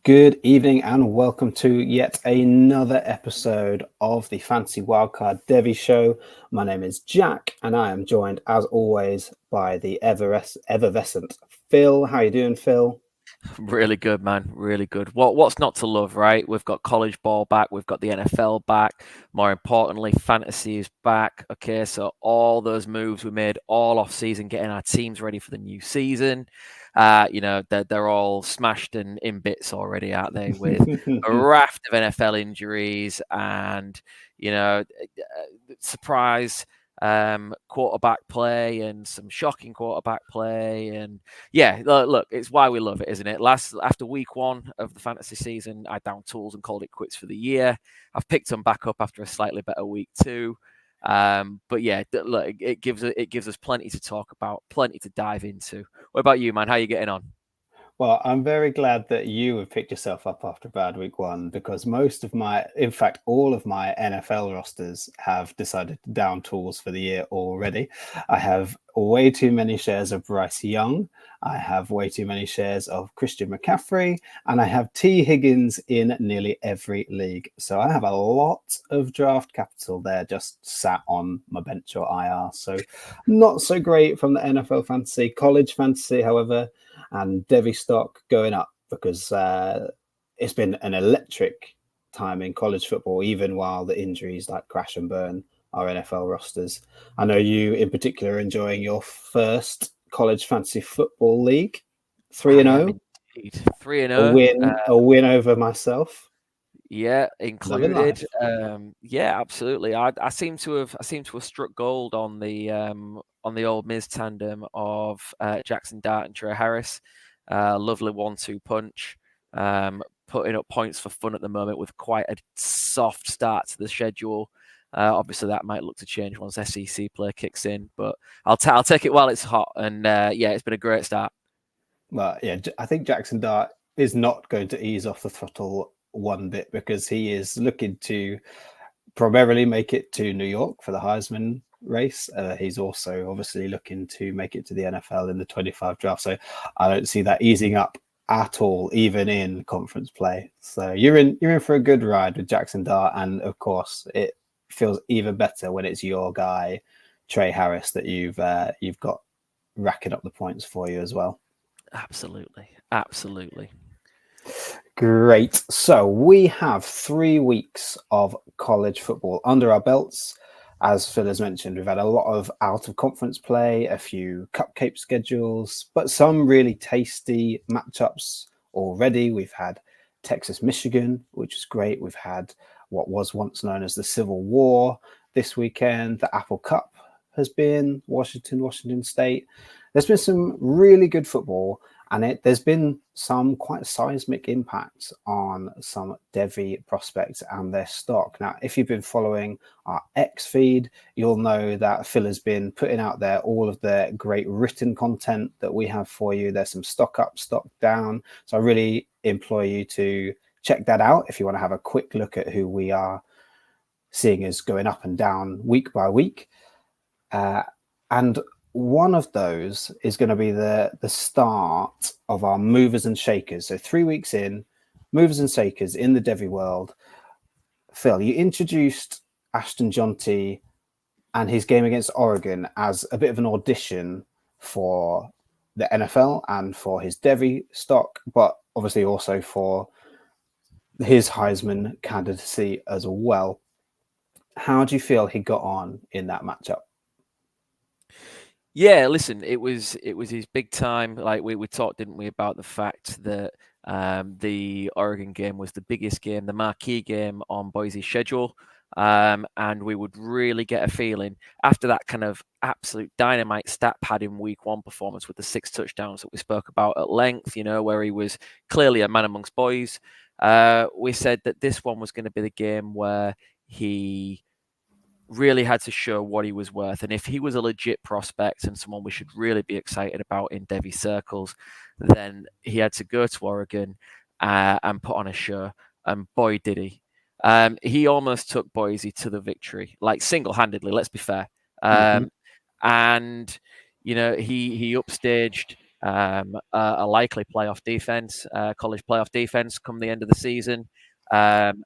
Good evening and welcome to yet another episode of the Fantasy Wildcard Devy Show. My name is Jack and I am joined as always by the effervescent Phil. How you doing, Phil? Really good, man. Really good. What's not to love, right? We've got college ball back. We've got the NFL back. More importantly, fantasy is back. Okay, so all those moves we made all off season, getting our teams ready for the new season. They're all smashed and in bits already, aren't they? With a raft of NFL injuries and surprise quarterback play and some shocking quarterback play. And yeah, look, it's why we love it, isn't it? After week one of the fantasy season, I downed tools and called it quits for the year. I've picked them back up after a slightly better week two. But yeah, look, it gives us plenty to talk about, plenty to dive into. What about you, man? How are you getting on? Well, I'm very glad that you have picked yourself up after a bad week one because in fact, all of my NFL rosters have decided to down tools for the year already. I have way too many shares of Bryce Young. I have way too many shares of Christian McCaffrey, and I have T. Higgins in nearly every league. So I have a lot of draft capital there just sat on my bench or IR. So not so great from the NFL fantasy. College fantasy, however, and Devy stock going up because it's been an electric time in college football, even while the injuries like crash and burn our NFL rosters. I know you in particular are enjoying your first college fantasy football league, 3-0. 3-0. A win over myself. Yeah, included. Yeah, absolutely. I seem to have struck gold on the old Miz tandem of Jackson Dart and Trey Harris. Lovely 1-2 punch. Putting up points for fun at the moment with quite a soft start to the schedule. Obviously, that might look to change once SEC play kicks in, but I'll take it while it's hot. And yeah, it's been a great start. Well, yeah, I think Jackson Dart is not going to ease off the throttle one bit because he is looking to primarily make it to New York for the Heisman race. He's also obviously looking to make it to the NFL in the 25 draft. So I don't see that easing up at all, even in conference play. So you're in for a good ride with Jackson Dart, and of course it feels even better when it's your guy Trey Harris that you've got racking up the points for you as well. Absolutely. Great. So we have 3 weeks of college football under our belts. As Phil has mentioned, we've had a lot of out of conference play, a few cupcake schedules, but some really tasty matchups already. We've had Texas, Michigan, which is great. We've had what was once known as the Civil War this weekend. The Apple Cup has been Washington State. There's been some really good football, and there's been some quite seismic impacts on some Devy prospects and their stock. Now, if you've been following our X feed, you'll know that Phil has been putting out there all of the great written content that we have for you. There's some stock up, stock down. So I really implore you to check that out if you want to have a quick look at who we are seeing as going up and down week by week. And one of those is going to be the start of our movers and shakers. So 3 weeks in, movers and shakers in the Devy world. Phil, you introduced Ashton Jonty and his game against Oregon as a bit of an audition for the NFL and for his Devy stock, but obviously also for his Heisman candidacy as well. How do you feel he got on in that matchup? Yeah, listen, it was his big time. Like we talked, didn't we, about the fact that the Oregon game was the biggest game, the marquee game on Boise's schedule. And we would really get a feeling after that kind of absolute dynamite stat pad in week one performance with the 6 touchdowns that we spoke about at length, where he was clearly a man amongst boys. We said that this one was going to be the game where he really had to show what he was worth. And if he was a legit prospect and someone we should really be excited about in Devy circles, then he had to go to Oregon and put on a show. And boy, did he. He almost took Boise to the victory, like single-handedly, let's be fair. And, he upstaged a likely playoff defense, college playoff defense come the end of the season. And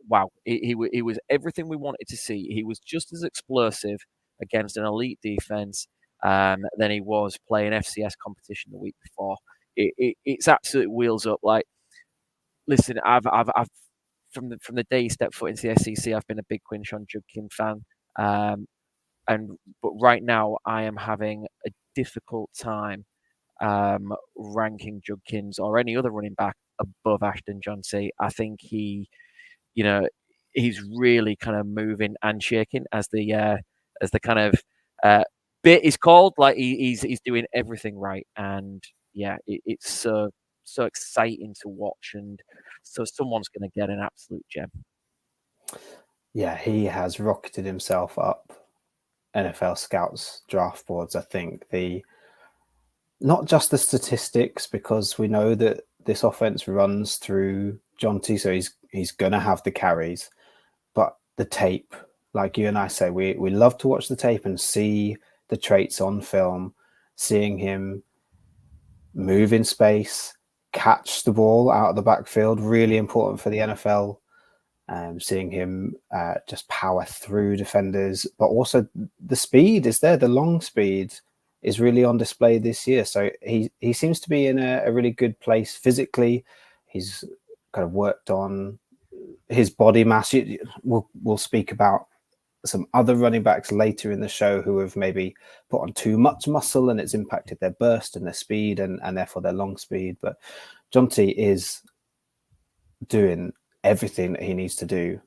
wow, he was everything we wanted to see. He was just as explosive against an elite defense than he was playing FCS competition the week before. It's absolute wheels up. Like, listen, I've from the day he stepped foot into the SEC, I've been a big Quinshon Judkin fan. But right now, I am having a difficult time ranking Judkins or any other running back above Ashton Johnson. I think he's really kind of moving and shaking as the kind of bit is called. Like he's doing everything right, and yeah, it's so exciting to watch, and so someone's going to get an absolute gem. Yeah, he has rocketed himself up NFL scouts draft boards. I think not just the statistics, because we know that this offense runs through Jonty, so he's gonna have the carries, but the tape, like you and I say, we love to watch the tape and see the traits on film, seeing him move in space, catch the ball out of the backfield, really important for the NFL. Seeing him just power through defenders, but also the speed is there. The long speed is really on display this year. So he seems to be in a really good place physically. He's kind of worked on his body mass. We'll speak about some other running backs later in the show who have maybe put on too much muscle and it's impacted their burst and their speed and therefore their long speed. But Jonty is doing everything that he needs to do.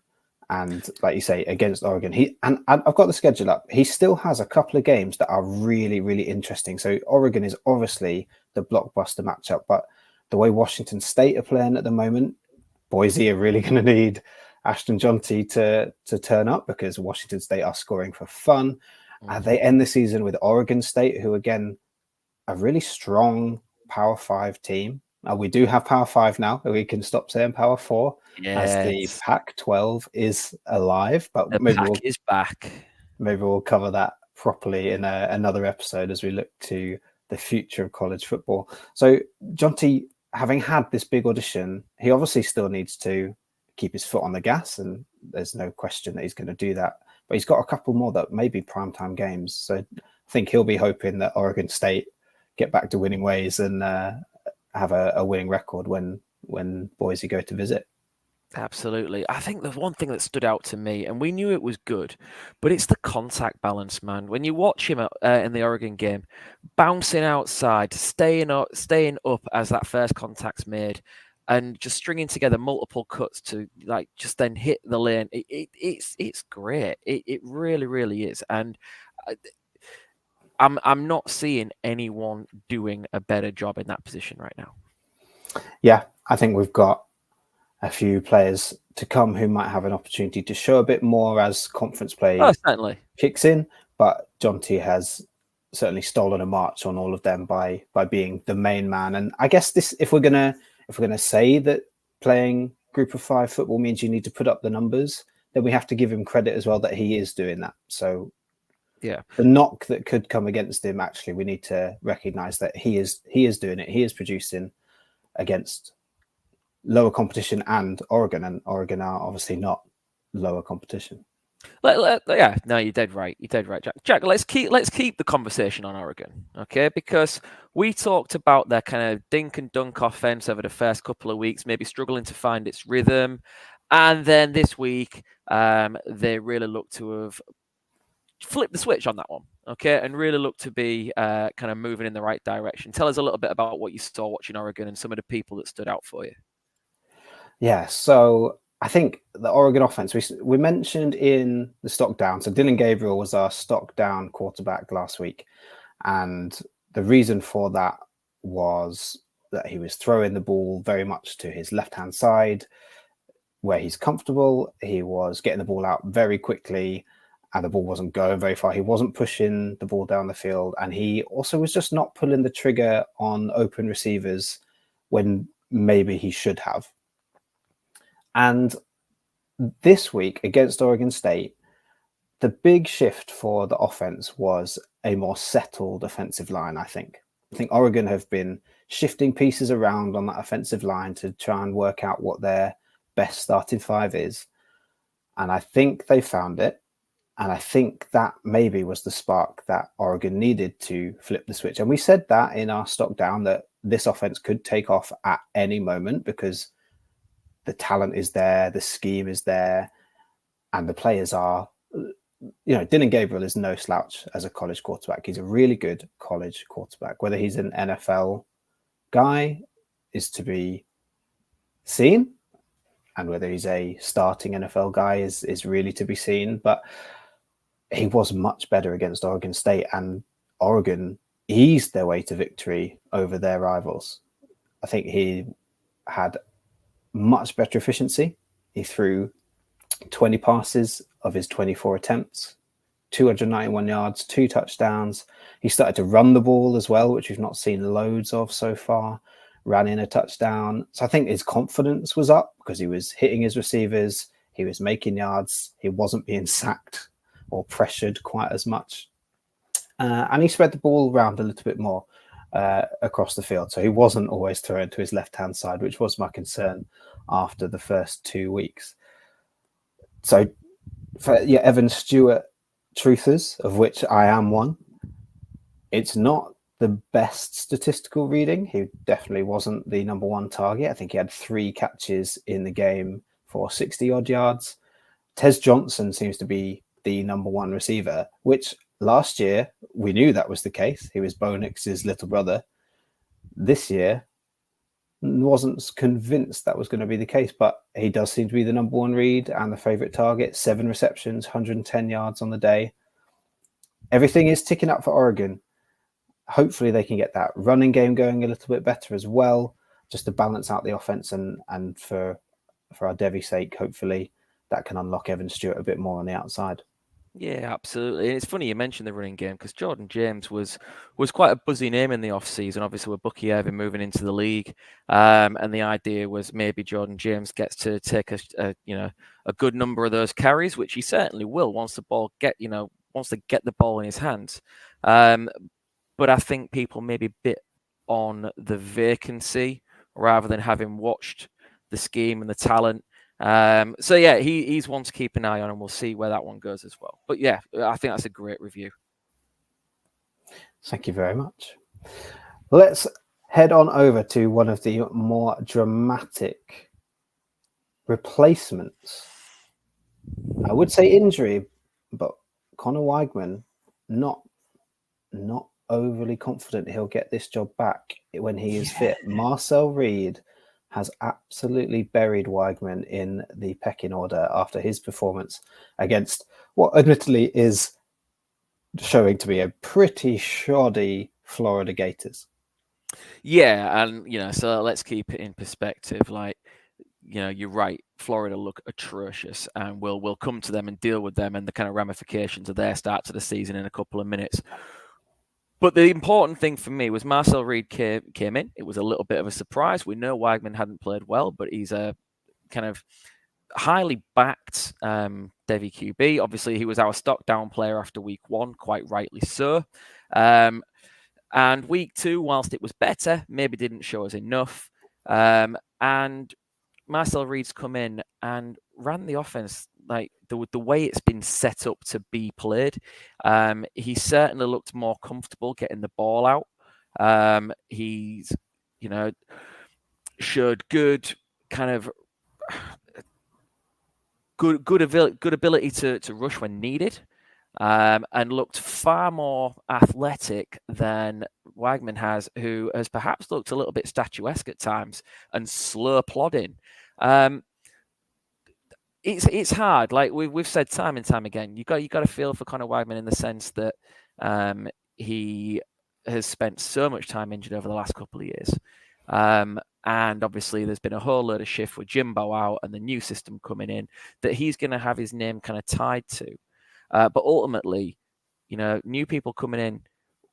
And like you say, against Oregon, and I've got the schedule up. He still has a couple of games that are really, really interesting. So Oregon is obviously the blockbuster matchup, but the way Washington State are playing at the moment, Boise are really going to need Ashton Jonty to turn up, because Washington State are scoring for fun. They end the season with Oregon State, who again, a really strong Power 5 team. We do have Power 5 now. We can stop saying Power 4 as the Pac-12 is alive. But the Pac is back. Maybe we'll cover that properly in another episode as we look to the future of college football. So Jonty, having had this big audition, he obviously still needs to keep his foot on the gas, and there's no question that he's going to do that. But he's got a couple more that may be primetime games. So I think he'll be hoping that Oregon State get back to winning ways and have a winning record when Boise go to visit. Absolutely. I think the one thing that stood out to me, and we knew it was good, but it's the contact balance, man. When you watch him in the Oregon game, bouncing outside, staying up as that first contact's made, and just stringing together multiple cuts to like just then hit the lane. It's great. It really, really is. And I'm not seeing anyone doing a better job in that position right now. Yeah, I think we've got a few players to come who might have an opportunity to show a bit more as conference play certainly kicks in. But Jonty has certainly stolen a march on all of them by being the main man. And I guess this, if we're gonna say that playing Group of 5 football means you need to put up the numbers, then we have to give him credit as well that he is doing that. So yeah, the knock that could come against him, actually, we need to recognize that he is doing it. He is producing against lower competition, and Oregon are obviously not lower competition. Yeah, no, you're dead right. You're dead right, Jack. Jack, let's keep the conversation on Oregon, okay? Because we talked about their kind of dink and dunk offense over the first couple of weeks, maybe struggling to find its rhythm, and then this week they really look to have flipped the switch on that one, okay, and really look to be kind of moving in the right direction. Tell us a little bit about what you saw watching Oregon and some of the people that stood out for you. Yeah, so I think the Oregon offense, we mentioned in the stock down. So Dylan Gabriel was our stock down quarterback last week. And the reason for that was that he was throwing the ball very much to his left-hand side where he's comfortable. He was getting the ball out very quickly and the ball wasn't going very far. He wasn't pushing the ball down the field. And he also was just not pulling the trigger on open receivers when maybe he should have. And this week against Oregon State, the big shift for the offense was a more settled offensive line, I think. think Oregon have been shifting pieces around on that offensive line to try and work out what their best starting five is. And I think they found it. And I think that maybe was the spark that Oregon needed to flip the switch. And we said that in our stock down, that this offense could take off at any moment because the talent is there, the scheme is there, and the players are, Dylan Gabriel is no slouch as a college quarterback. He's a really good college quarterback. Whether he's an NFL guy is to be seen, and whether he's a starting NFL guy is really to be seen. But he was much better against Oregon State, and Oregon eased their way to victory over their rivals. I think he had much better efficiency. He threw 20 passes of his 24 attempts, 291 yards, 2 touchdowns. He started to run the ball as well, which we've not seen loads of so far. Ran in a touchdown. So I think his confidence was up because he was hitting his receivers. He was making yards. He wasn't being sacked or pressured quite as much. And he spread the ball around a little bit more across the field. So he wasn't always throwing to his left-hand side, which was my concern after the first 2 weeks. So for Evan Stewart truthers, of which I am one, it's not the best statistical reading. He definitely wasn't the number one target. I think he had 3 catches in the game for 60-odd yards. Tez Johnson seems to be the number one receiver, which last year we knew that was the case. He was Bo Nix's little brother. This year, wasn't convinced that was going to be the case, but he does seem to be the number one read and the favorite target. 7 receptions, 110 yards on the day. Everything is ticking up for Oregon. Hopefully they can get that running game going a little bit better as well, just to balance out the offense, and for our Devy sake, hopefully that can unlock Evan Stewart a bit more on the outside. Yeah, absolutely. And it's funny you mentioned the running game because Jordan James was quite a buzzy name in the offseason. Obviously, with Bucky Irving moving into the league, and the idea was maybe Jordan James gets to take a good number of those carries, which he certainly will once to get the ball in his hands. But I think people maybe bit on the vacancy rather than having watched the scheme and the talent. So yeah, he's one to keep an eye on, and we'll see where that one goes as well. But yeah, I think that's a great review. Thank you very much. Let's head on over to one of the more dramatic replacements. I would say injury, but Connor Weigman, not overly confident he'll get this job back when he is fit. Marcel Reed has absolutely buried Weigman in the pecking order after his performance against what admittedly is showing to be a pretty shoddy Florida Gators. Yeah, and so let's keep it in perspective. Like, you're right. Florida look atrocious, and we'll come to them and deal with them and the kind of ramifications of their start to the season in a couple of minutes. But the important thing for me was Marcel Reed came in. It was a little bit of a surprise. We know Weigman hadn't played well, but he's a kind of highly backed Devy QB. Obviously, he was our stock down player after week 1, quite rightly so. And week 2, whilst it was better, maybe didn't show us enough. And Marcel Reed's come in and ran the offense like the way it's been set up to be played. He certainly looked more comfortable getting the ball out. He's, showed good kind of good ability to rush when needed. And looked far more athletic than Weigman has, who has perhaps looked a little bit statuesque at times and slow plodding. It's hard. Like we've said time and time again, you got to feel for Connor Weigman in the sense that he has spent so much time injured over the last couple of years. And obviously there's been a whole load of shift with Jimbo out and the new system coming in that he's going to have his name kind of tied to. But ultimately, new people coming in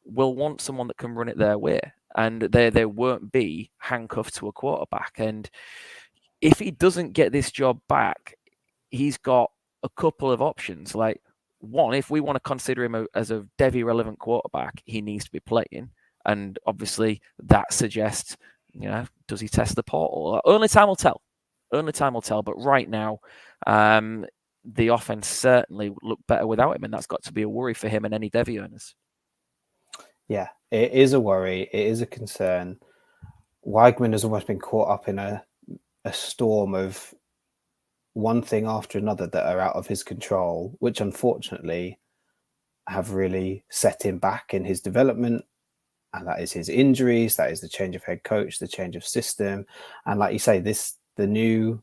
will want someone that can run it their way, and they won't be handcuffed to a quarterback. And if he doesn't get this job back, he's got a couple of options. Like, one, if we want to consider him as a Devy relevant quarterback, he needs to be playing. And obviously that suggests, does he test the portal? Only time will tell. Only time will tell. But right now, the offense certainly looked better without him, and that's got to be a worry for him and any Devy owners. Yeah, it is a worry. It is a concern. Weigman has almost been caught up in a storm of one thing after another that are out of his control, which unfortunately have really set him back in his development. And that is his injuries, that is the change of head coach, the change of system. And like you say, the new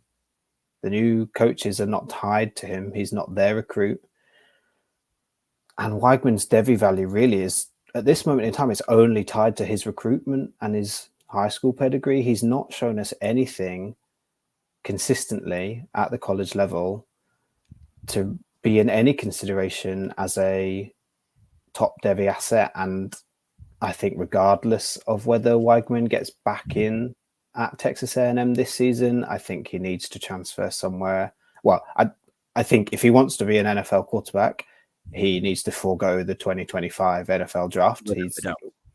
coaches are not tied to him. He's not their recruit. And Weigman's Devy value really is, at this moment in time, it's only tied to his recruitment and his high school pedigree. He's not shown us anything consistently at the college level to be in any consideration as a top Devy asset. And I think regardless of whether Weigman gets back in at Texas A&M this season, I think he needs to transfer somewhere. Well, I think if he wants to be an NFL quarterback, he needs to forego the 2025 NFL draft.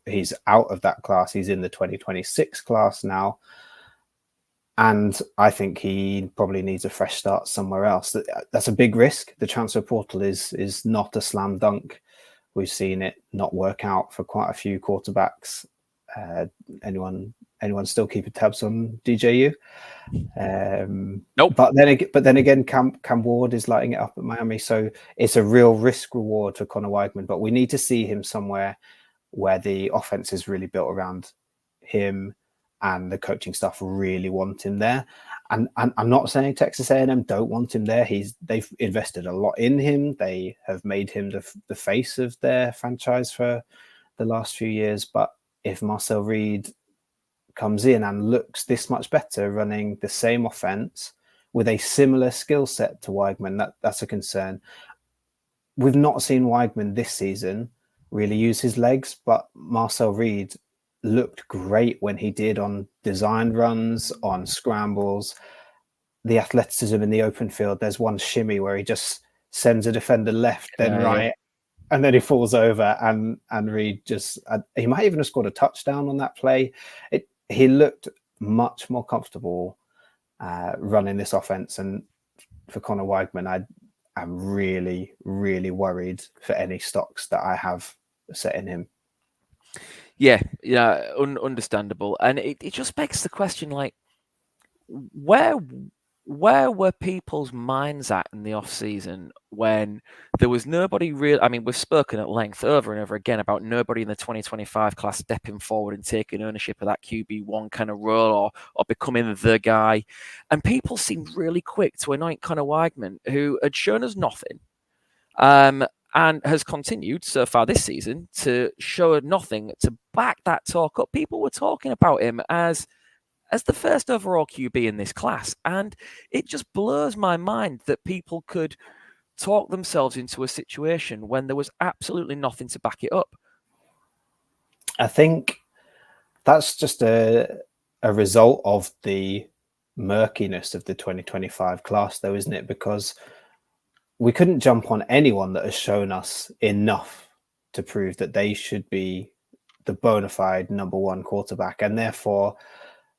He's out of that class. He's in the 2026 class now. And I think he probably needs a fresh start somewhere else. That's a big risk. The transfer portal is not a slam dunk. We've seen it not work out for quite a few quarterbacks. Anyone still keeping tabs on DJU? Nope. But then again, Cam Ward is lighting it up at Miami, so it's a real risk reward for Connor Weigman. But we need to see him somewhere where the offense is really built around him, and the coaching staff really want him there. And I'm not saying Texas A&M don't want him there. They've invested a lot in him. They have made him the face of their franchise for the last few years. But if Marcel Reed comes in and looks this much better running the same offense with a similar skill set to Weigman, that's a concern. We've not seen Weigman this season really use his legs, but Marcel Reed looked great when he did on designed runs, on scrambles, the athleticism in the open field. There's one shimmy where he just sends a defender left, then right, and then he falls over, and Reed just, he might even have scored a touchdown on that play. He looked much more comfortable running this offense. And for Connor Weigman, I'm really, really worried for any stocks that I have set in him. Yeah, understandable. And it just begs the question, like, where were people's minds at in the off season when there was nobody real? I mean, we've spoken at length over and over again about nobody in the 2025 class stepping forward and taking ownership of that QB1 kind of role or becoming the guy. And people seemed really quick to anoint Connor Weigman, who had shown us nothing. And has continued so far this season to show nothing to back that talk up. People were talking about him as the first overall QB in this class. And it just blows my mind that people could talk themselves into a situation when there was absolutely nothing to back it up. I think that's just a result of the murkiness of the 2025 class, though, isn't it? Because we couldn't jump on anyone that has shown us enough to prove that they should be the bona fide number one quarterback. And therefore,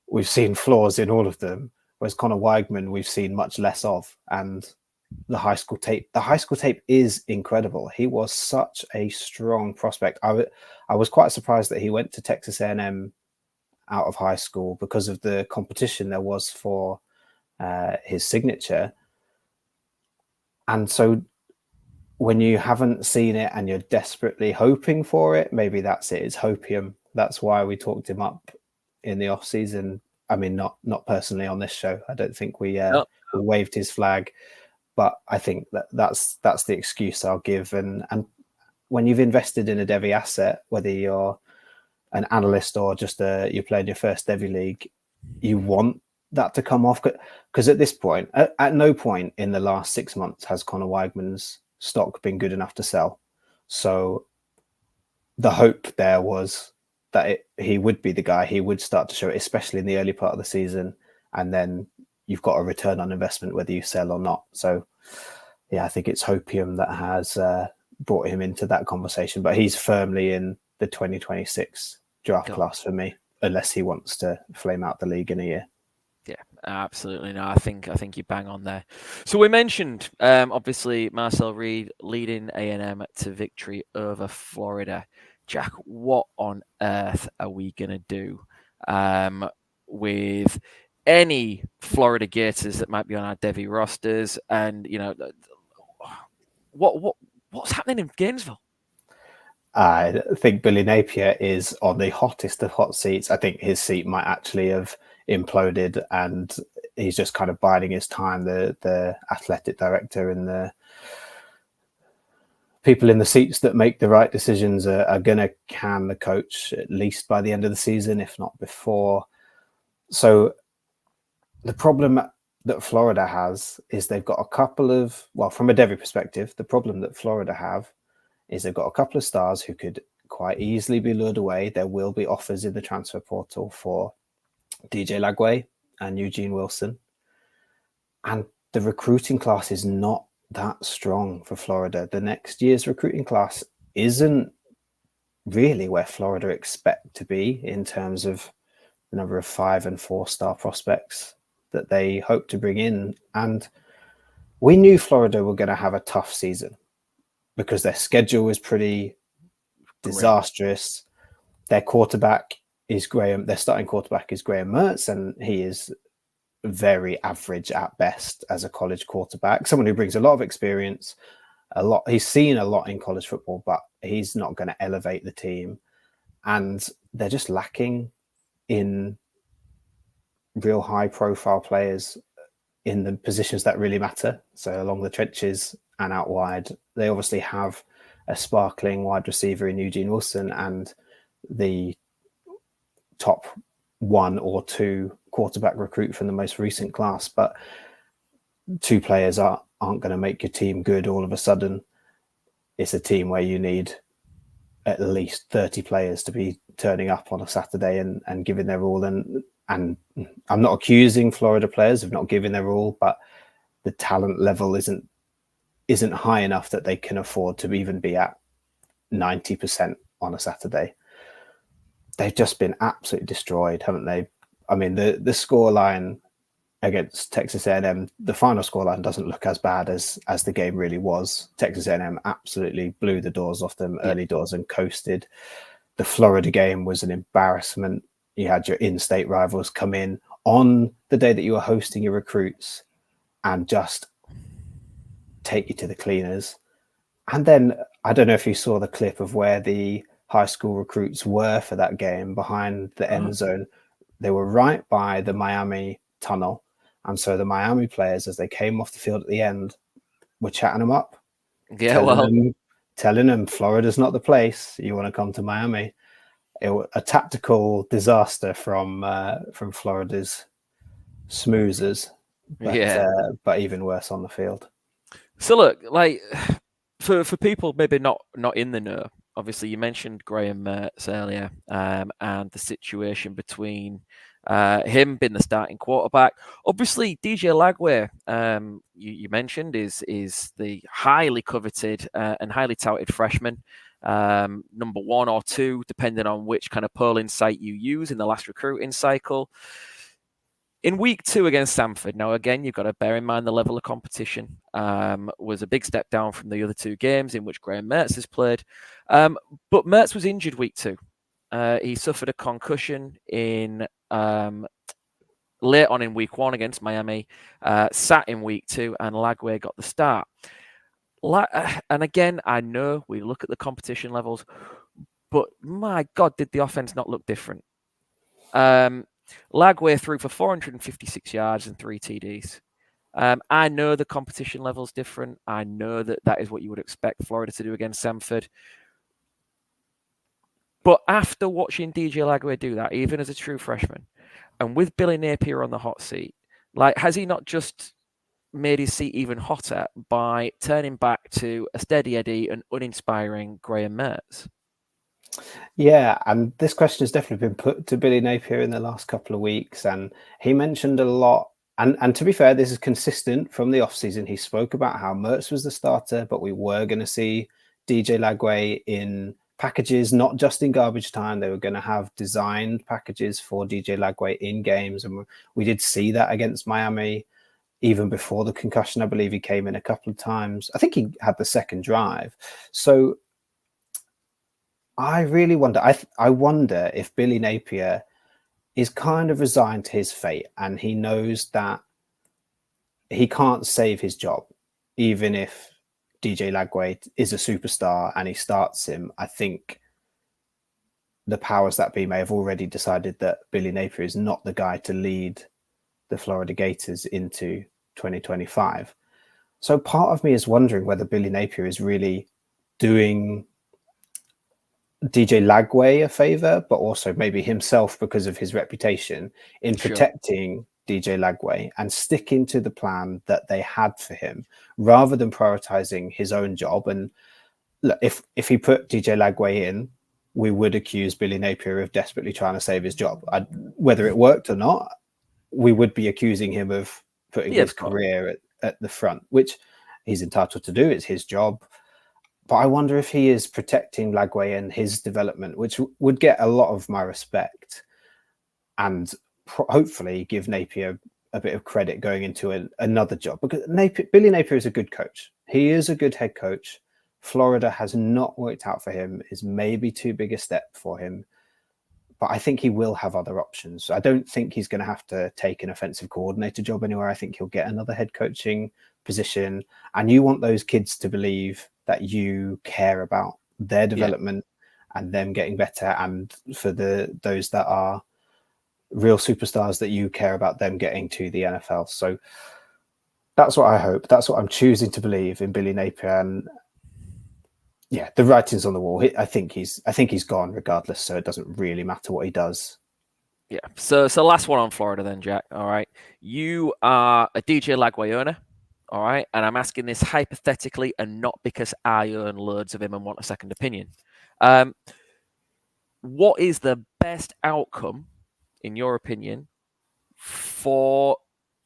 we've seen flaws in all of them. Whereas Connor Weigman, we've seen much less of. And the high school tape is incredible. He was such a strong prospect. I was quite surprised that he went to Texas A&M out of high school because of the competition there was for his signature. And so when you haven't seen it and you're desperately hoping for it, maybe that's it. It's hopium. That's why we talked him up in the off season. I mean, not personally on this show. I don't think we waved his flag, but I think that's the excuse I'll give. And when you've invested in a Devy asset, whether you're an analyst or just you're playing your first Devy league, you want that to come off, because at this point, at no point in the last 6 months has Connor Weigman's stock been good enough to sell. So the hope there was that he would be the guy. He would start to show it, especially in the early part of the season, and then you've got a return on investment whether you sell or not. So yeah, I think it's hopium that has brought him into that conversation, but he's firmly in the 2026 draft class for me, unless he wants to flame out the league in a year. Yeah, absolutely. No, I think you bang on there. So we mentioned obviously Marcel Reed leading A&M to victory over Florida. Jack, what on earth are we gonna do with any Florida Gators that might be on our Devy rosters? And what's happening in Gainesville? I think Billy Napier is on the hottest of hot seats. I think his seat might actually have imploded, and he's just kind of biding his time. The athletic director and the people in the seats that make the right decisions are going to can the coach at least by the end of the season, if not before. So the problem that Florida has is they've got a couple of, well, from a Devy perspective, the problem that Florida have is they've got a couple of stars who could quite easily be lured away. There will be offers in the transfer portal for DJ Lagway and Eugene Wilson. And the recruiting class is not that strong for Florida. The next year's recruiting class isn't really where Florida expect to be in terms of the number of 5- and 4-star prospects that they hope to bring in. And we knew Florida were going to have a tough season because their schedule was pretty disastrous. Their quarterback is their starting quarterback is Graham Mertz, and he is very average at best as a college quarterback. Someone who brings a lot of experience, he's seen a lot in college football, but he's not going to elevate the team. And they're just lacking in real high profile players in the positions that really matter. So along the trenches and out wide, they obviously have a sparkling wide receiver in Eugene Wilson and the top 1 or 2 quarterback recruit from the most recent class. But 2 players aren't going to make your team good all of a sudden. It's a team where you need at least 30 players to be turning up on a Saturday and giving their all. And I'm not accusing Florida players of not giving their all, but the talent level isn't high enough that they can afford to even be at 90% on a Saturday. They've just been absolutely destroyed, haven't they? I mean, the scoreline against Texas A&M, the final scoreline doesn't look as bad as the game really was. Texas A&M absolutely blew the doors off them early doors and coasted. The Florida game was an embarrassment. You had your in-state rivals come in on the day that you were hosting your recruits and just take you to the cleaners. And then I don't know if you saw the clip of where the high school recruits were for that game behind the end zone. They were right by the Miami tunnel. And so the Miami players, as they came off the field at the end, were chatting them up. Yeah, telling them Florida's not the place. You want to come to Miami. It was a tactical disaster from Florida's smoozers, but even worse on the field. So look, like for people maybe not in the know, obviously you mentioned Graham Mertz earlier, and the situation between him being the starting quarterback. Obviously, DJ Lagway, you mentioned, is the highly coveted and highly touted freshman, number 1 or 2, depending on which kind of polling site you use in the last recruiting cycle. In week 2 against Samford, now again, you've got to bear in mind the level of competition was a big step down from the other 2 games in which Graham Mertz has played. But Mertz was injured week 2. He suffered a concussion in late on in week 1 against Miami, sat in week 2, and Lagway got the start. And again, I know we look at the competition levels, but my God, did the offense not look different? Lagway threw for 456 yards and 3 TDs. I know the competition level's different. I know that is what you would expect Florida to do against Samford. But after watching DJ Lagway do that, even as a true freshman, and with Billy Napier on the hot seat, like, has he not just made his seat even hotter by turning back to a steady Eddie and uninspiring Graham Mertz? Yeah, and this question has definitely been put to Billy Napier in the last couple of weeks, and he mentioned a lot. And to be fair, this is consistent from the offseason. He spoke about how Mertz was the starter, but we were going to see DJ Lagway in packages, not just in garbage time. They were going to have designed packages for DJ Lagway in games, and we did see that against Miami. Even before the concussion, I believe he came in a couple of times. I think he had the second drive. So I really wonder. I wonder if Billy Napier is kind of resigned to his fate, and he knows that he can't save his job, even if DJ Lagway is a superstar and he starts him. I think the powers that be may have already decided that Billy Napier is not the guy to lead the Florida Gators into 2025. So part of me is wondering whether Billy Napier is really doing DJ Lagway a favor, but also maybe himself because of his reputation in protecting DJ Lagway and sticking to the plan that they had for him rather than prioritizing his own job. And look, if he put DJ Lagway in, we would accuse Billy Napier of desperately trying to save his job. Whether it worked or not, we would be accusing him of putting his career at the front, which he's entitled to do. It's his job. But I wonder if he is protecting Lagway and his development, which would get a lot of my respect and hopefully give Napier a bit of credit going into another job. Because Billy Napier is a good coach. He is a good head coach. Florida has not worked out for him, is maybe too big a step for him. But I think he will have other options. I don't think he's going to have to take an offensive coordinator job anywhere. I think he'll get another head coaching position. And you want those kids to believe that you care about their development and them getting better. And for those that are real superstars, that you care about them getting to the NFL. So that's what I hope. That's what I'm choosing to believe in Billy Napier. And yeah, the writing's on the wall. I think he's gone regardless. So it doesn't really matter what he does. Yeah. So last one on Florida then, Jack. All right. You are a DJ Lagway owner. All right. And I'm asking this hypothetically and not because I own loads of him and want a second opinion. What is the best outcome, in your opinion, for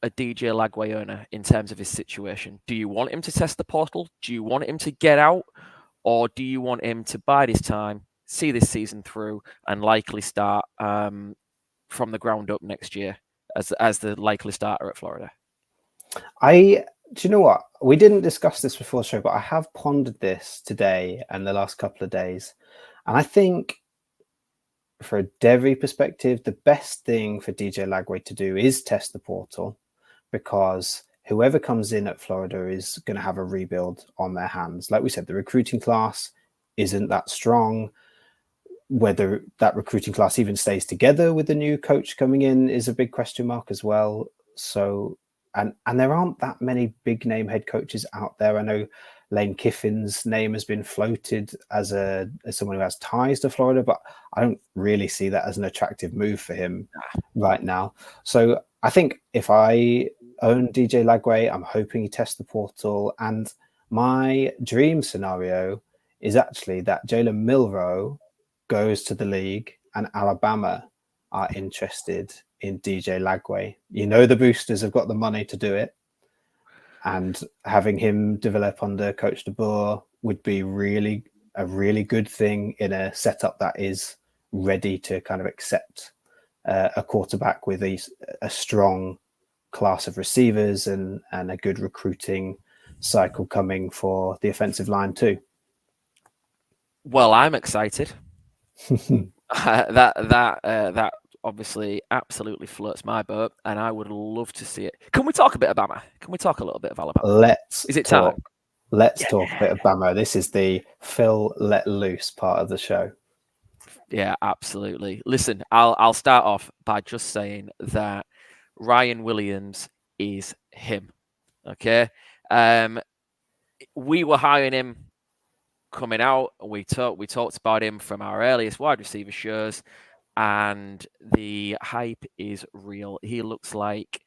a DJ Lagway owner in terms of his situation? Do you want him to test the portal? Do you want him to get out? Or do you want him to bide his time, see this season through, and likely start from the ground up next year as the likely starter at Florida? Do you know what? We didn't discuss this before the show, but I have pondered this today and the last couple of days. And I think for a Devy perspective, the best thing for DJ Lagway to do is test the portal, because whoever comes in at Florida is going to have a rebuild on their hands. Like we said, the recruiting class isn't that strong. Whether that recruiting class even stays together with the new coach coming in is a big question mark as well. So, and there aren't that many big name head coaches out there. I know Lane Kiffin's name has been floated as someone who has ties to Florida, but I don't really see that as an attractive move for him right now. So I think if I own DJ Lagway, I'm hoping he tests the portal. And my dream scenario is actually that Jalen Milroe goes to the league and Alabama are interested in DJ Lagway. You know, the boosters have got the money to do it. And having him develop under Coach DeBoer would be a really good thing in a setup that is ready to kind of accept a quarterback with a strong class of receivers and a good recruiting cycle coming for the offensive line too. Well, I'm excited. That obviously absolutely floats my boat, and I would love to see it. Can we talk a bit of Bama? Can we talk a little bit of Alabama? Is it time? Let's talk a bit of Bama. This is the Phil let loose part of the show. Yeah, absolutely. Listen, I'll start off by just saying that Ryan Williams is him. Okay, we were hiring him coming out. We talked about him from our earliest wide receiver shows, and the hype is real. He looks like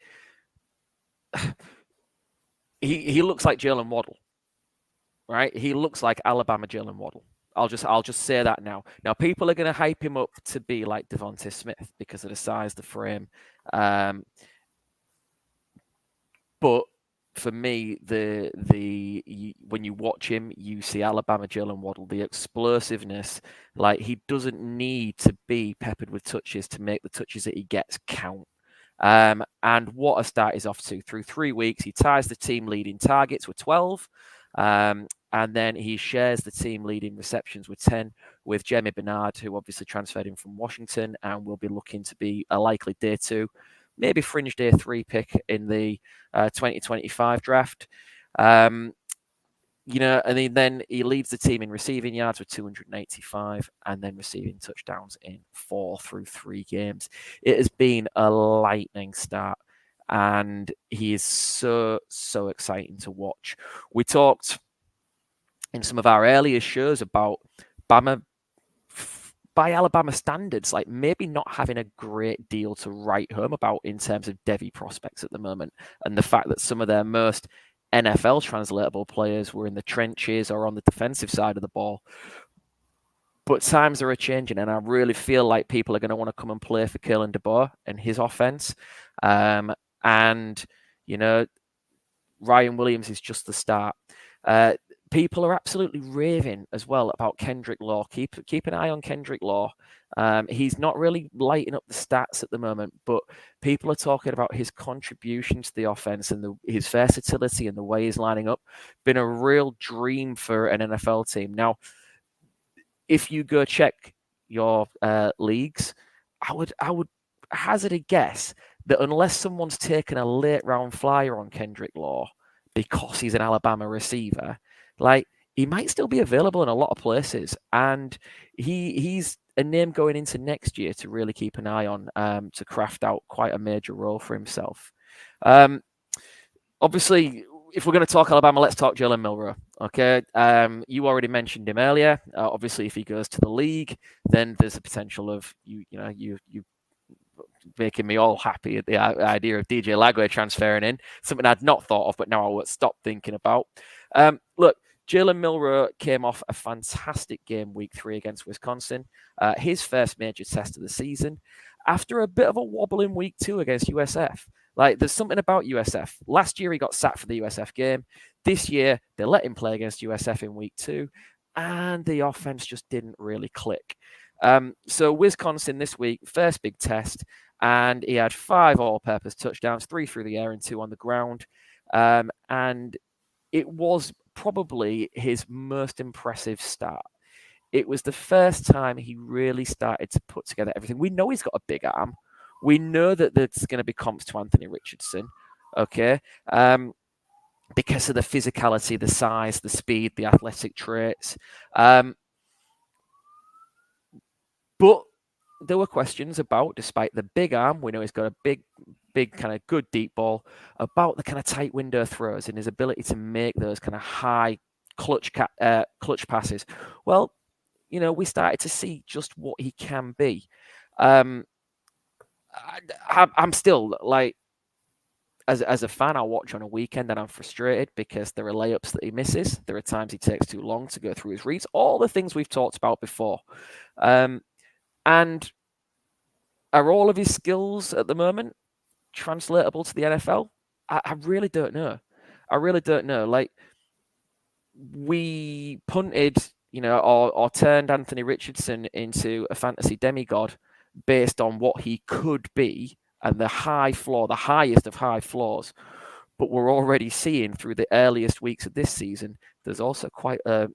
he looks like Jalen Waddle, right? He looks like Alabama Jalen Waddle. I'll just say that now. Now people are going to hype him up to be like Devontae Smith because of the size, the frame. But for me, when you watch him, you see Alabama Jalen Waddle, the explosiveness. Like, he doesn't need to be peppered with touches to make the touches that he gets count. And what a start he's off to. Through 3 weeks, he ties the team leading targets with 12. And then he shares the team leading receptions with 10 with Jamie Bernard, who obviously transferred in from Washington and will be looking to be a likely day 2, maybe fringe day 3 pick in the 2025 draft. And then he leads the team in receiving yards with 285 and then receiving touchdowns in 4 through 3 games. It has been a lightning start, and he is so exciting to watch. We talked in some of our earlier shows about Bama, by Alabama standards, like maybe not having a great deal to write home about in terms of Devy prospects at the moment, and the fact that some of their most NFL translatable players were in the trenches or on the defensive side of the ball. But times are changing, and I really feel like people are going to want to come and play for Kalen DeBoer and his offense. And, Ryan Williams is just the start. People are absolutely raving as well about Kendrick Law. Keep an eye on Kendrick Law. He's not really lighting up the stats at the moment, but people are talking about his contribution to the offense and his versatility and the way he's lining up. Been a real dream for an NFL team. Now, if you go check your leagues, I would hazard a guess that unless someone's taken a late round flyer on Kendrick Law because he's an Alabama receiver, like, he might still be available in a lot of places, and he's a name going into next year to really keep an eye on, to craft out quite a major role for himself. Obviously, if we're going to talk Alabama, let's talk Jalen Milroe. Okay, you already mentioned him earlier. Obviously, if he goes to the league, then there's a potential of you making me all happy at the idea of DJ Lagway transferring in, something I'd not thought of, but now I will stop thinking about. Look, Jalen Milroe came off a fantastic game week 3 against Wisconsin, his first major test of the season, after a bit of a wobble in week 2 against USF. Like, there's something about USF. Last year, he got sacked for the USF game. This year, they let him play against USF in week 2, and the offense just didn't really click. So Wisconsin this week, first big test, and he had 5 all-purpose touchdowns, 3 through the air and 2 on the ground. And it was probably his most impressive start. It was the first time he really started to put together everything. We know he's got a big arm. We know that there's going to be comps to Anthony Richardson, okay? Because of the physicality, the size, the speed, the athletic traits. But there were questions about, despite the big arm, we know he's got a big kind of good deep ball, about the kind of tight window throws and his ability to make those kind of high clutch passes. Well, we started to see just what he can be. I'm still, like, as a fan, I watch on a weekend and I'm frustrated because there are layups that he misses. There are times he takes too long to go through his reads. All the things we've talked about before. And are all of his skills at the moment translatable to the NFL? I really don't know. Like, we punted, or turned Anthony Richardson into a fantasy demigod based on what he could be and the high floor, the highest of high floors. But we're already seeing through the earliest weeks of this season, there's also quite a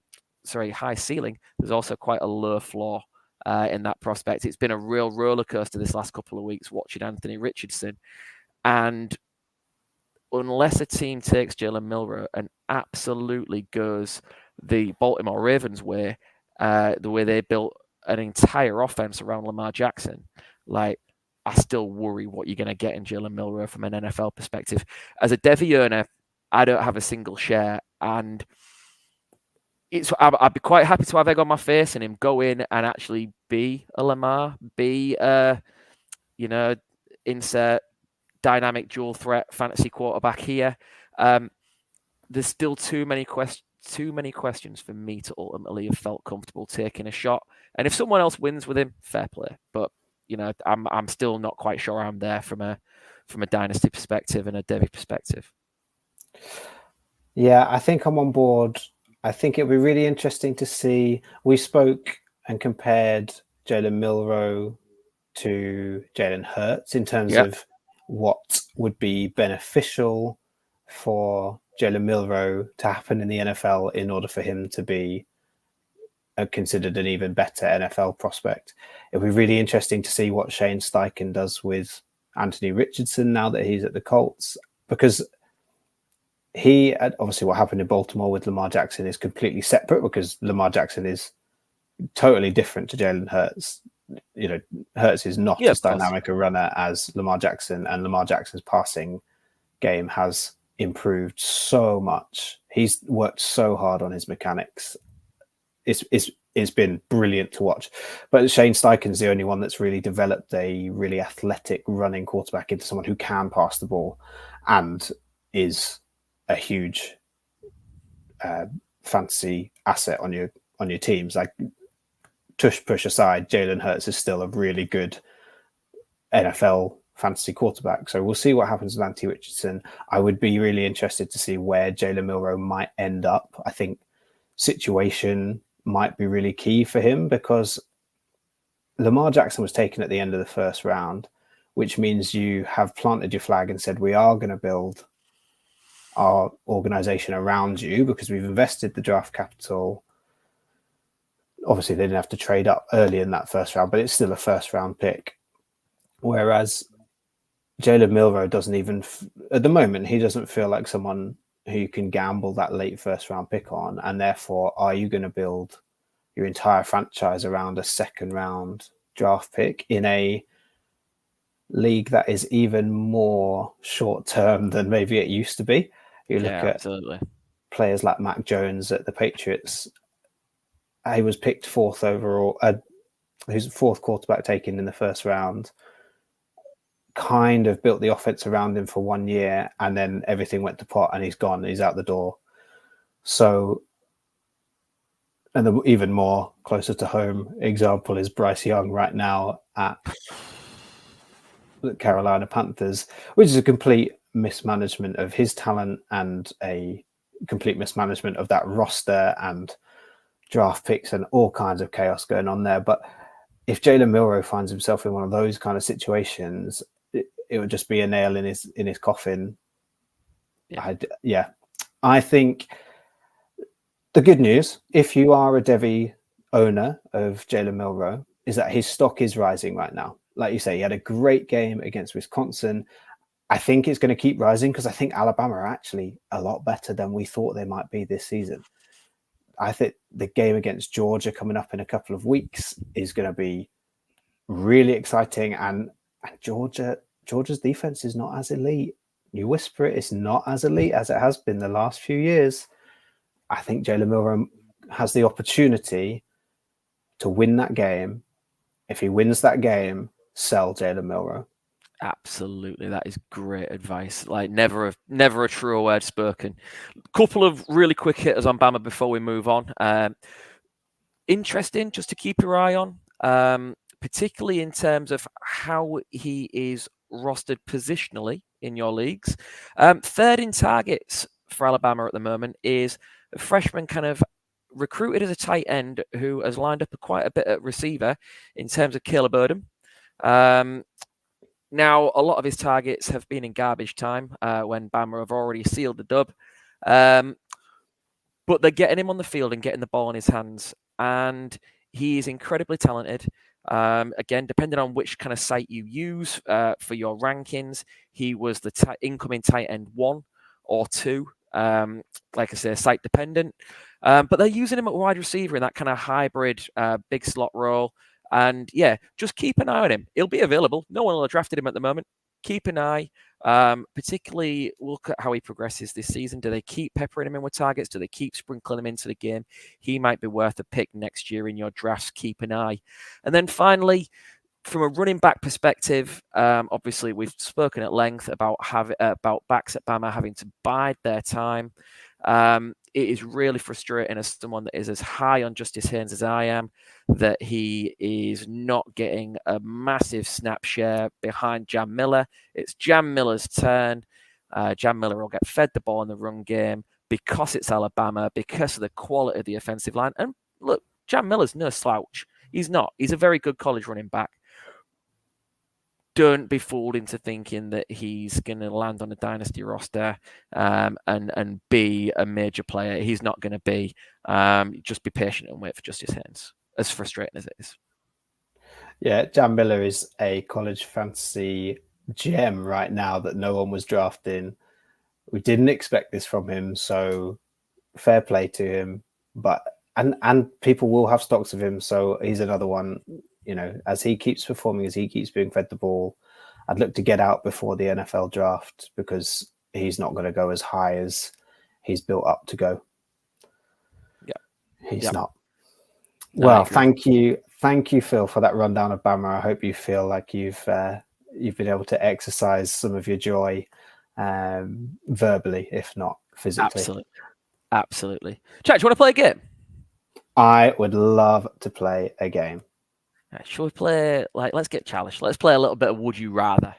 high ceiling. There's also quite a low floor in that prospect. It's been a real roller coaster this last couple of weeks watching Anthony Richardson. And unless a team takes Jalen Milroe and absolutely goes the Baltimore Ravens way, the way they built an entire offense around Lamar Jackson, like, I still worry what you're going to get in Jalen Milroe from an NFL perspective. As a Devy owner, I don't have a single share, and I'd be quite happy to have egg on my face and him go in and actually be a Lamar, be insert dynamic dual threat fantasy quarterback here. There's still too many questions for me to ultimately have felt comfortable taking a shot. And if someone else wins with him, fair play. But I'm still not quite sure I'm there from a dynasty perspective and a Devy perspective. Yeah, I think I'm on board. I think it'll be really interesting to see. We spoke and compared Jalen Milroe to Jalen Hurts in terms Yeah. of what would be beneficial for Jalen Milroe to happen in the NFL in order for him to be considered an even better NFL prospect. It'll be really interesting to see what Shane Steichen does with Anthony Richardson now that he's at the Colts, because he obviously what happened in Baltimore with Lamar Jackson is completely separate, because Lamar Jackson is totally different to Jalen Hurts. You know, Hurts is not Yeah, as of course. dynamic a runner as Lamar Jackson, and Lamar Jackson's passing game has improved so much. He's worked so hard on his mechanics. It's been brilliant to watch. But Shane Steichen's the only one that's really developed a really athletic running quarterback into someone who can pass the ball and is a huge fantasy asset on your teams. Like, tush push aside, Jalen Hurts is still a really good NFL fantasy quarterback. So we'll see what happens with Anthony Richardson. I would be really interested to see where Jalen Milroe might end up. I think situation might be really key for him, because Lamar Jackson was taken at the end of the first round, which means you have planted your flag and said, we are going to build our organization around you because we've invested the draft capital. Obviously, they didn't have to trade up early in that first round, but it's still a first round pick. Whereas Jalen Milroe doesn't even, at the moment, he doesn't feel like someone who you can gamble that late first round pick on. And therefore, are you going to build your entire franchise around a second round draft pick in a league that is even more short term than maybe it used to be? You look at absolutely. players like Mac Jones at the Patriots. He was picked fourth overall, who's fourth quarterback taken in the first round. Kind of built the offense around him for 1 year, and then everything went to pot, and he's gone. He's out the door. So, and the even more closer to home example is Bryce Young right now at the Carolina Panthers, which is a complete mismanagement of his talent and a complete mismanagement of that roster and draft picks and all kinds of chaos going on there. But if Jalen Milroe finds himself in one of those kind of situations, it would just be a nail in his coffin. I think the good news, if you are a Devy owner of Jalen Milroe, is that his stock is rising right now. Like you say, he had a great game against Wisconsin. I think it's going to keep rising because I think Alabama are actually a lot better than we thought they might be this season. I think the game against Georgia coming up in a couple of weeks is going to be really exciting. And Georgia's defense is not as elite. You whisper it, it's not as elite as it has been the last few years. I think Jalen Milroe has the opportunity to win that game. If he wins that game, sell Jalen Milroe. Absolutely, that is great advice. Like never a truer word spoken. Couple of really quick hitters on Bama before we move on. Interesting, just to keep your eye on, particularly in terms of how he is rostered positionally in your leagues. Third in targets for Alabama at the moment is a freshman kind of recruited as a tight end who has lined up quite a bit at receiver in terms of Caleb Odom. Now, a lot of his targets have been in garbage time when Bama have already sealed the dub. But they're getting him on the field and getting the ball in his hands. And he is incredibly talented. Again, depending on which kind of site you use for your rankings, he was the incoming tight end 1 or 2. Like I say, site dependent. But they're using him at wide receiver in that kind of hybrid big slot role. And yeah, just keep an eye on him. He'll be available. No one will have drafted him at the moment. Keep an eye. Particularly look at how he progresses this season. Do they keep peppering him in with targets? Do they keep sprinkling him into the game? He might be worth a pick next year in your drafts. Keep an eye. And then finally, from a running back perspective, obviously we've spoken at length about backs at Bama having to bide their time. It is really frustrating as someone that is as high on Justice Haynes as I am, that he is not getting a massive snap share behind Jam Miller. It's Jam Miller's turn. Jan Miller will get fed the ball in the run game because it's Alabama, because of the quality of the offensive line. And look, Jan Miller's no slouch. He's not. He's a very good college running back. Don't be fooled into thinking that he's going to land on a dynasty roster and be a major player. He's not going to be. Just be patient and wait for Justice Haynes, as frustrating as it is. Yeah, Jan Miller is a college fantasy gem right now that no one was drafting. We didn't expect this from him, so fair play to him. But and people will have stocks of him, so he's another one. You know, as he keeps performing, as he keeps being fed the ball, I'd look to get out before the NFL draft because he's not going to go as high as he's built up to go. Yeah, he's not. No, well, thank you, Phil, for that rundown of Bama. I hope you feel like you've been able to exercise some of your joy verbally, if not physically. Absolutely. Jack, do you want to play a game? I would love to play a game. Right, shall we play, let's get challenged. Let's play a little bit of Would You Rather.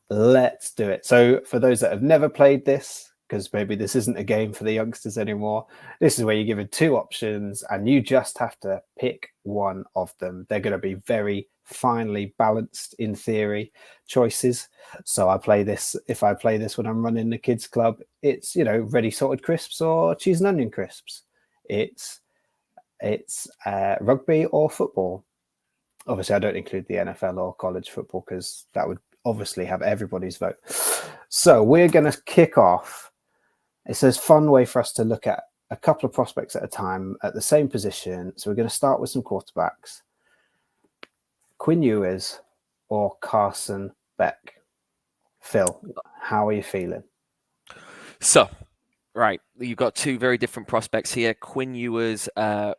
Let's do it. So for those that have never played this, because maybe this isn't a game for the youngsters anymore, this is where you're given two options and you just have to pick one of them. They're going to be very finely balanced, in theory, choices. So if I play this when I'm running the kids club, it's, ready salted crisps or cheese and onion crisps. It's rugby or football. Obviously, I don't include the NFL or college football because that would obviously have everybody's vote. So we're going to kick off. It's a fun way for us to look at a couple of prospects at a time at the same position. So we're going to start with some quarterbacks. Quinn Ewers or Carson Beck? Phil, how are you feeling? So, right, you've got two very different prospects here. Quinn Ewers,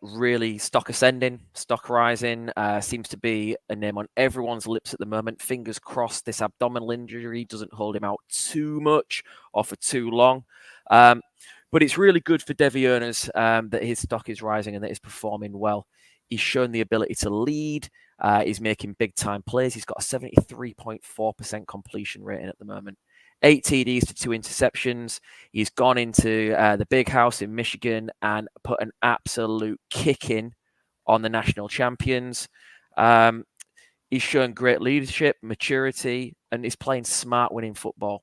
really stock ascending, stock rising, seems to be a name on everyone's lips at the moment. Fingers crossed this abdominal injury doesn't hold him out too much or for too long. But it's really good for Devy owners that his stock is rising and that he's performing well. He's shown the ability to lead. He's making big-time plays. He's got a 73.4% completion rating at the moment. 8 TDs to 2 interceptions. He's gone into the big house in Michigan and put an absolute kicking on the national champions. He's shown great leadership, maturity, and he's playing smart winning football.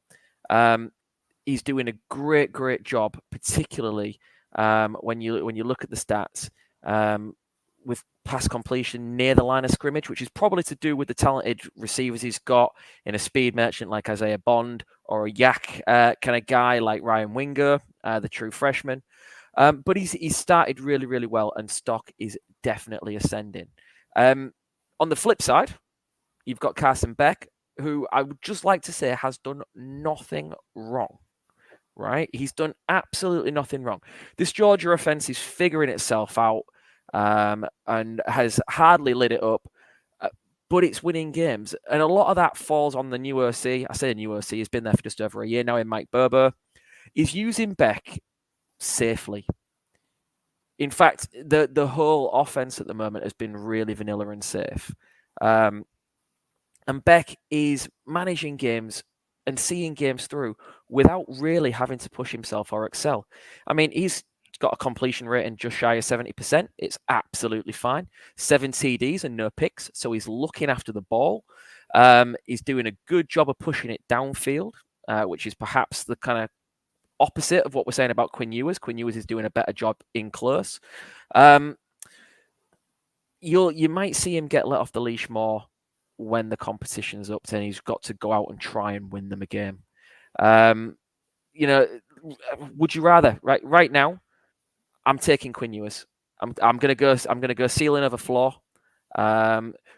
He's doing a great job, particularly when you look at the stats with pass completion near the line of scrimmage, which is probably to do with the talented receivers he's got in a speed merchant like Isaiah Bond or a yak kind of guy like Ryan Winger, the true freshman. But he's started really well, and stock is definitely ascending. On the flip side, you've got Carson Beck, who I would just like to say has done nothing wrong. Right? He's done absolutely nothing wrong. This Georgia offense is figuring itself out and has hardly lit it up, but it's winning games. And a lot of that falls on the new OC. I say new OC, he's been there for just over a year now in Mike Bobo. He's using Beck safely. In fact, the whole offense at the moment has been really vanilla and safe. And Beck is managing games and seeing games through without really having to push himself or excel. I mean, he's got a completion rating just shy of 70%. It's absolutely fine. 7 TDs and no picks, so he's looking after the ball. He's doing a good job of pushing it downfield, which is perhaps the kind of opposite of what we're saying about Quinn Ewers. Quinn Ewers is doing a better job in close. You might see him get let off the leash more when the competition's up, and he's got to go out and try and win them a game. Would you rather? Right now, I'm taking Quinn Ewers. I'm gonna go ceiling over floor,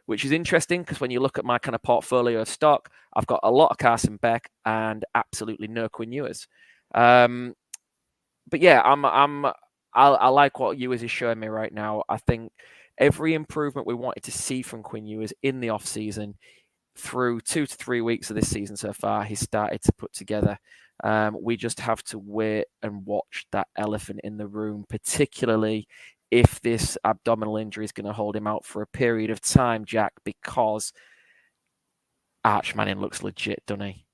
which is interesting because when you look at my kind of portfolio of stock, I've got a lot of Carson Beck and absolutely no Quinn Ewers. But yeah, I like what Ewers is showing me right now. I think every improvement we wanted to see from Quinn Ewers in the offseason through 2 to 3 weeks of this season so far, he's started to put together. We just have to wait and watch that elephant in the room, particularly if this abdominal injury is going to hold him out for a period of time, Jack, because Arch Manning looks legit, doesn't he?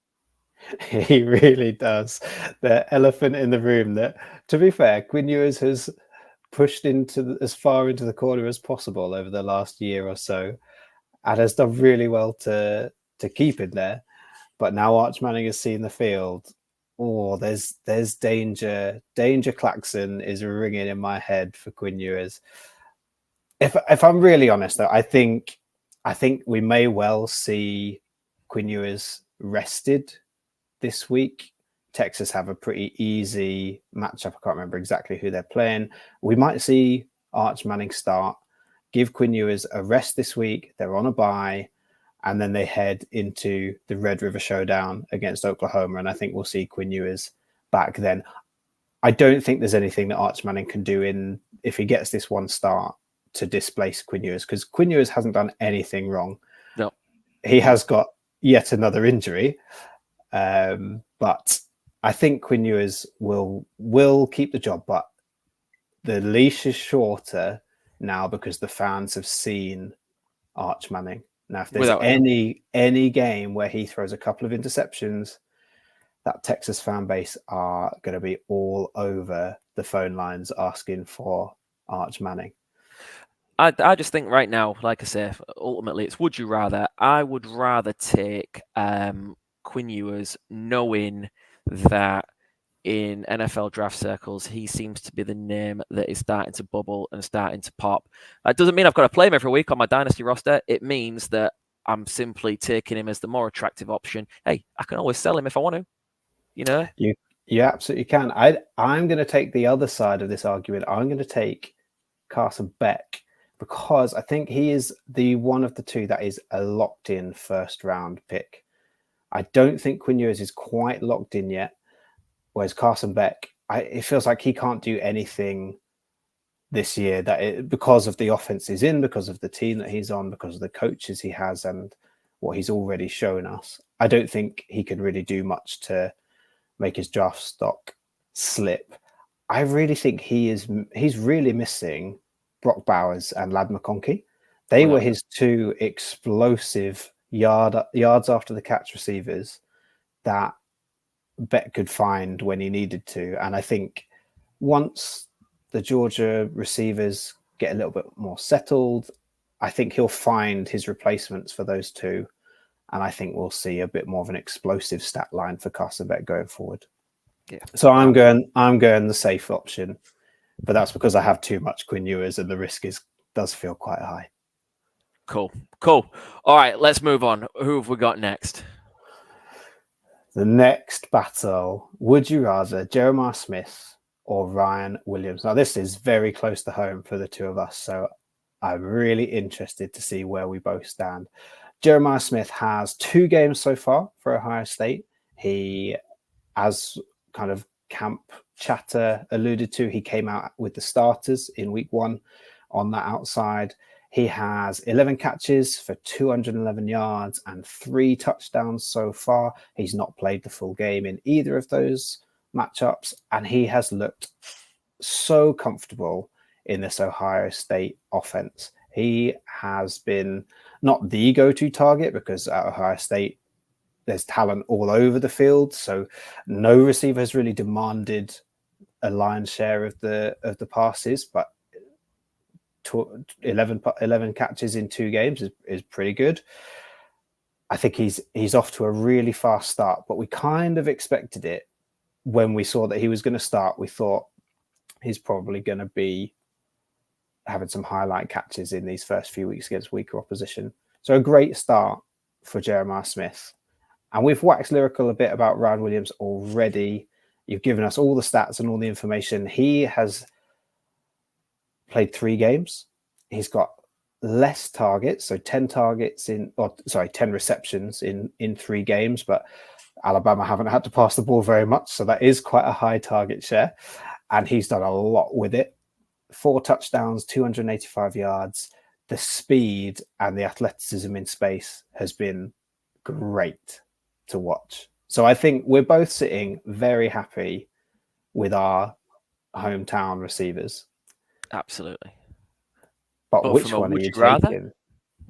He really does. The elephant in the room that, to be fair, Quinn Ewers has pushed as far into the corner as possible over the last year or so, and has done really well to keep in there. But now Arch Manning has seen the field. Oh, there's danger. Danger klaxon is ringing in my head for Quinn Ewers. If I'm really honest, though, I think we may well see Quinn Ewers rested this week. Texas have a pretty easy matchup. I can't remember exactly who they're playing. We might see Arch Manning start, give Quinn Ewers a rest this week. They're on a bye, and then they head into the Red River Showdown against Oklahoma. And I think we'll see Quinn Ewers back then. I don't think there's anything that Arch Manning can do if he gets this one start to displace Quinn Ewers, because Quinn Ewers hasn't done anything wrong. No. He has got yet another injury. But I think Quinn Ewers will keep the job, but the leash is shorter now because the fans have seen Arch Manning. Now, if there's any game where he throws a couple of interceptions, that Texas fan base are going to be all over the phone lines asking for Arch Manning. I just think right now, like I say, ultimately it's would you rather. I would rather take Quinn Ewers, knowing that in NFL draft circles, he seems to be the name that is starting to bubble and starting to pop. That doesn't mean I've got to play him every week on my dynasty roster. It means that I'm simply taking him as the more attractive option. Hey, I can always sell him if I want to. You know, you absolutely can. I'm going to take the other side of this argument. I'm going to take Carson Beck, because I think he is the one of the two that is a locked-in first-round pick. I don't think Quinn Ewers is quite locked in yet, whereas Carson Beck, it feels like he can't do anything this year because of the offense he's in, because of the team that he's on, because of the coaches he has and what he's already shown us. I don't think he can really do much to make his draft stock slip. I really think he's really missing Brock Bowers and Ladd McConkey. They were his two explosive yards after the catch receivers that Beck could find when he needed to. And I think once the Georgia receivers get a little bit more settled, I think he'll find his replacements for those two. And I think we'll see a bit more of an explosive stat line for Carson Beck going forward. Yeah. So I'm going the safe option, but that's because I have too much Quinn Ewers and the risk does feel quite high. Cool. All right, let's move on. Who have we got next? The next battle, would you rather Jeremiah Smith or Ryan Williams? Now, this is very close to home for the two of us, so I'm really interested to see where we both stand. Jeremiah Smith has 2 games so far for Ohio State. He, as kind of camp chatter alluded to, he came out with the starters in week 1 on that outside. He has 11 catches for 211 yards and 3 touchdowns so far. He's not played the full game in either of those matchups, and he has looked so comfortable in this Ohio State offense. He has been not the go-to target, because at Ohio State, there's talent all over the field. So no receiver has really demanded a lion's share of the passes, but 11 catches in 2 games is pretty good. I think he's off to a really fast start, but we kind of expected it when we saw that he was going to start. We thought he's probably going to be having some highlight catches in these first few weeks against weaker opposition. So a great start for Jeremiah Smith. And we've waxed lyrical a bit about Ryan Williams already. You've given us all the stats and all the information. He has played 3 games. He's got less targets, so 10 receptions in 3 games, but Alabama haven't had to pass the ball very much, so that is quite a high target share. And he's done a lot with it. 4 touchdowns, 285 yards. The speed and the athleticism in space has been great to watch. So I think we're both sitting very happy with our hometown receivers. Absolutely. But which one are you taking?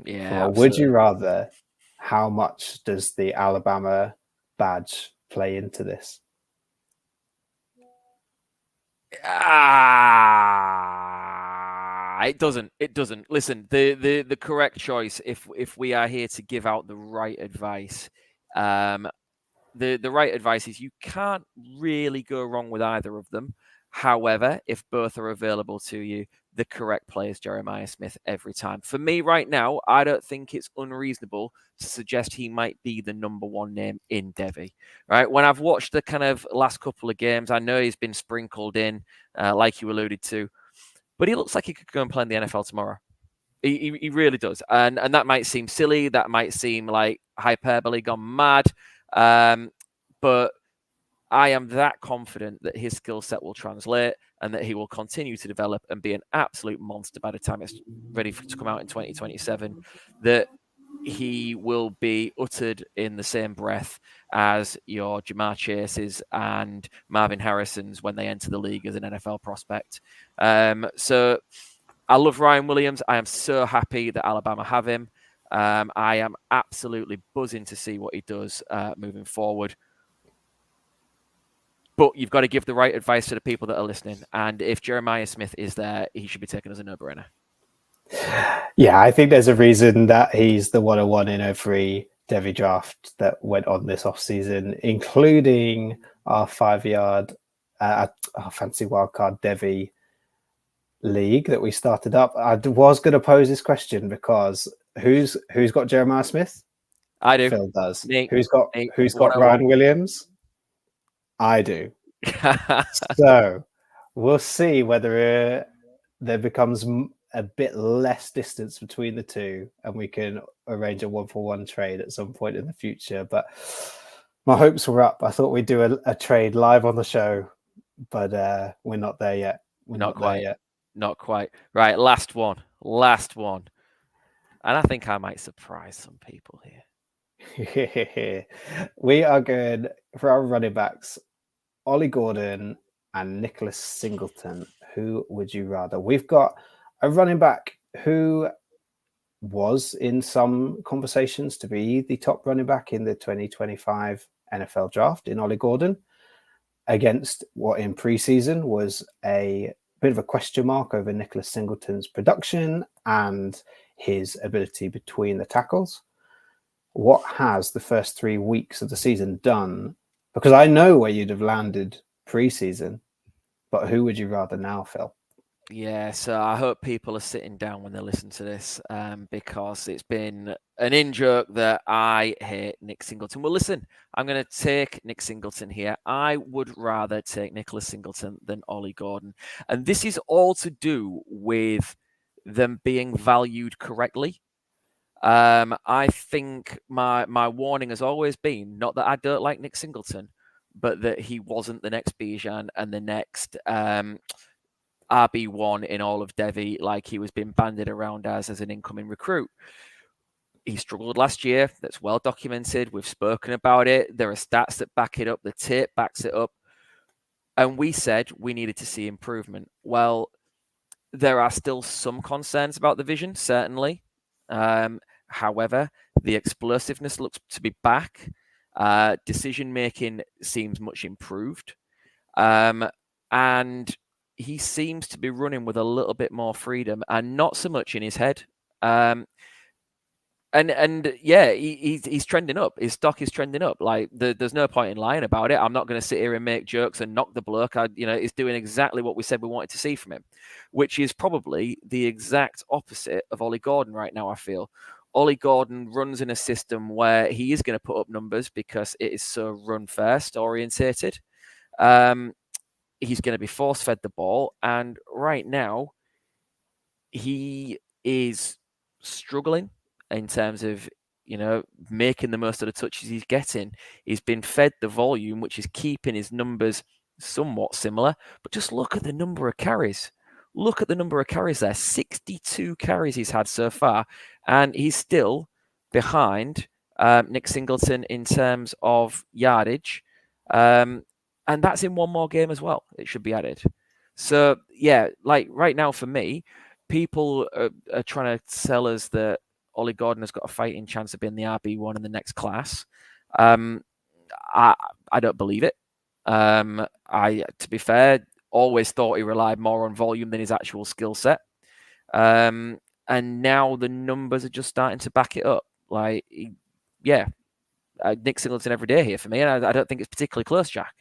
Yeah. Would you rather? How much does the Alabama badge play into this? It doesn't. It doesn't. Listen, the correct choice, if we are here to give out the right advice, the right advice is you can't really go wrong with either of them. However, if both are available to you, the correct play is Jeremiah Smith every time. For me right now, I don't think it's unreasonable to suggest he might be the number one name in Devy. Right? When I've watched the kind of last couple of games, I know he's been sprinkled in, like you alluded to, but he looks like he could go and play in the NFL tomorrow. He really does. And that might seem silly. That might seem like hyperbole gone mad. But I am that confident that his skill set will translate and that he will continue to develop and be an absolute monster by the time it's ready to come out in 2027, that he will be uttered in the same breath as your Jamar Chases and Marvin Harrisons when they enter the league as an NFL prospect. So I love Ryan Williams. I am so happy that Alabama have him. I am absolutely buzzing to see what he does moving forward. But you've got to give the right advice to the people that are listening. And if Jeremiah Smith is there, he should be taken as a no-brainer. Yeah, I think there's a reason that he's the 101 in every Devy draft that went on this offseason, including our 5-yard, our fancy wildcard Devy league that we started up. I was going to pose this question because who's got Jeremiah Smith? I do. Phil does. Nate, who's got Ryan Williams? I do. So we'll see whether there becomes a bit less distance between the two and we can arrange a 1-for-1 trade at some point in the future. But my hopes were up. I thought we'd do a trade live on the show, but we're not there yet. Not quite. Right, last one. And I think I might surprise some people here. We are good for our running backs, Ollie Gordon and Nicholas Singleton. Who would you rather? We've got a running back who was in some conversations to be the top running back in the 2025 NFL draft in Ollie Gordon, against what in preseason was a bit of a question mark over Nicholas Singleton's production and his ability between the tackles. What has the first 3 weeks of the season done? Because I know where you'd have landed preseason, but who would you rather now, Phil? Yeah, so I hope people are sitting down when they listen to this, because it's been an in-joke that I hate Nick Singleton. Well, listen, I'm going to take Nick Singleton here. I would rather take Nicholas Singleton than Ollie Gordon. And this is all to do with them being valued correctly. I think my warning has always been, not that I don't like Nick Singleton, but that he wasn't the next Bijan and the next RB1 in all of Devy, like he was being banded around as an incoming recruit. He struggled last year. That's well documented. We've spoken about it. There are stats that back it up. The tape backs it up. And we said we needed to see improvement. Well, there are still some concerns about the vision, certainly. However, the explosiveness looks to be back. Decision-making seems much improved. And he seems to be running with a little bit more freedom and not so much in his head. And yeah, he's trending up. His stock is trending up. Like there's no point in lying about it. I'm not going to sit here and make jokes and knock the bloke. He's doing exactly what we said we wanted to see from him, which is probably the exact opposite of Ollie Gordon right now. I feel Ollie Gordon runs in a system where he is going to put up numbers because it is so run first orientated. He's going to be force-fed the ball. And right now, he is struggling in terms of, making the most of the touches he's getting. He's been fed the volume, which is keeping his numbers somewhat similar. But just look at the number of carries. Look at the number of carries there. 62 carries he's had so far. And he's still behind Nick Singleton in terms of yardage. And that's in one more game as well, it should be added. So, yeah, like right now for me, people are trying to sell us that Ollie Gordon has got a fighting chance of being the RB1 in the next class. I I don't believe it. To be fair, always thought he relied more on volume than his actual skill set. And now the numbers are just starting to back it up. Like, Nick Singleton every day here for me, and I don't think it's particularly close, Jack.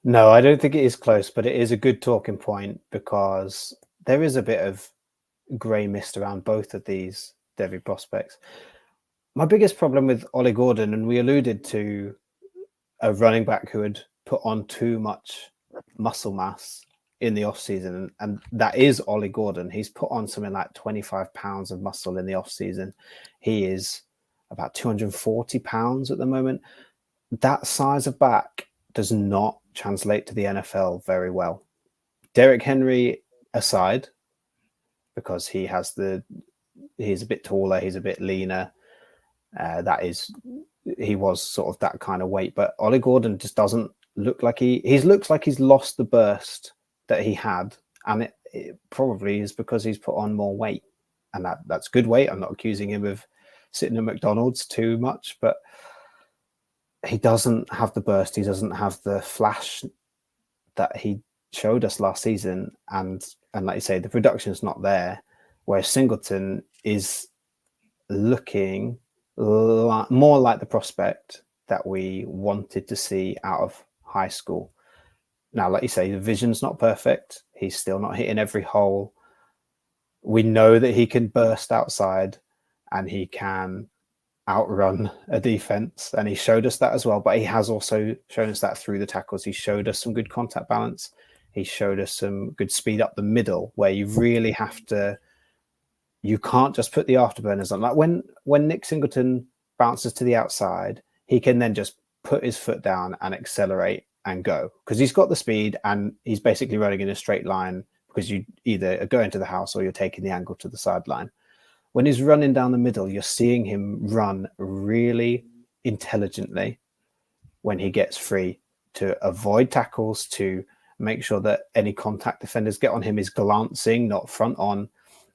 No, I don't think it is close, but it is a good talking point because there is a bit of grey mist around both of these Devy prospects. My biggest problem with Ollie Gordon, and we alluded to a running back who had put on too much muscle mass in the offseason, and that is Ollie Gordon. He's put on something like 25 pounds of muscle in the offseason. He is about 240 pounds at the moment. That size of back does not translate to the NFL very well. Derrick Henry aside, because he's a bit taller, he's a bit leaner. He was sort of that kind of weight, but Ollie Gordon just doesn't look like he looks like he's lost the burst that he had, and it probably is because he's put on more weight, and that's good weight. I'm not accusing him of sitting at McDonald's too much, but he doesn't have the burst. He doesn't have the flash that he showed us last season, and like you say, the production's not there. Whereas Singleton is looking more like the prospect that we wanted to see out of high school. Now, like you say, the vision's not perfect. He's still not hitting every hole. We know that he can burst outside and he can outrun a defense, and he showed us that as well. But he has also shown us that through the tackles. He showed us some good contact balance. He showed us some good speed up the middle, where you really have to. You can't just put the afterburners on. Like when Nick Singleton bounces to the outside, he can then just put his foot down and accelerate and go, because he's got the speed and he's basically running in a straight line, because you either are going to the house or you're taking the angle to the sideline. When he's running down the middle, you're seeing him run really intelligently when he gets free, to avoid tackles, to make sure that any contact defenders get on him is glancing, not front on,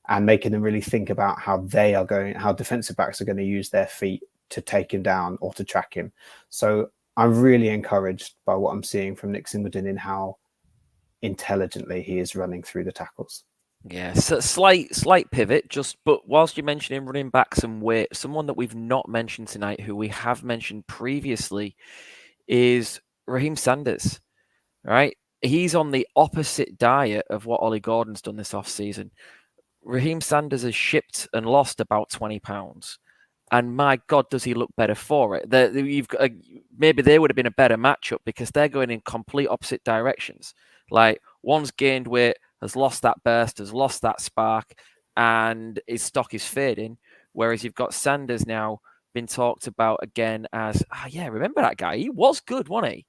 and making them really think about how defensive backs are going to use their feet to take him down or to track him. So I'm really encouraged by what I'm seeing from Nick Singleton in how intelligently he is running through the tackles. Yeah, so slight pivot. But whilst you mentioned him running back some weight, someone that we've not mentioned tonight, who we have mentioned previously, is Raheem Sanders. Right, he's on the opposite diet of what Ollie Gordon's done this offseason. Raheem Sanders has shipped and lost about 20 pounds. And my God, does he look better for it? Maybe they would have been a better matchup, because they're going in complete opposite directions. Like, one's gained weight, has lost that burst, has lost that spark, and his stock is fading. Whereas you've got Sanders now been talked about again as, remember that guy? He was good, wasn't he?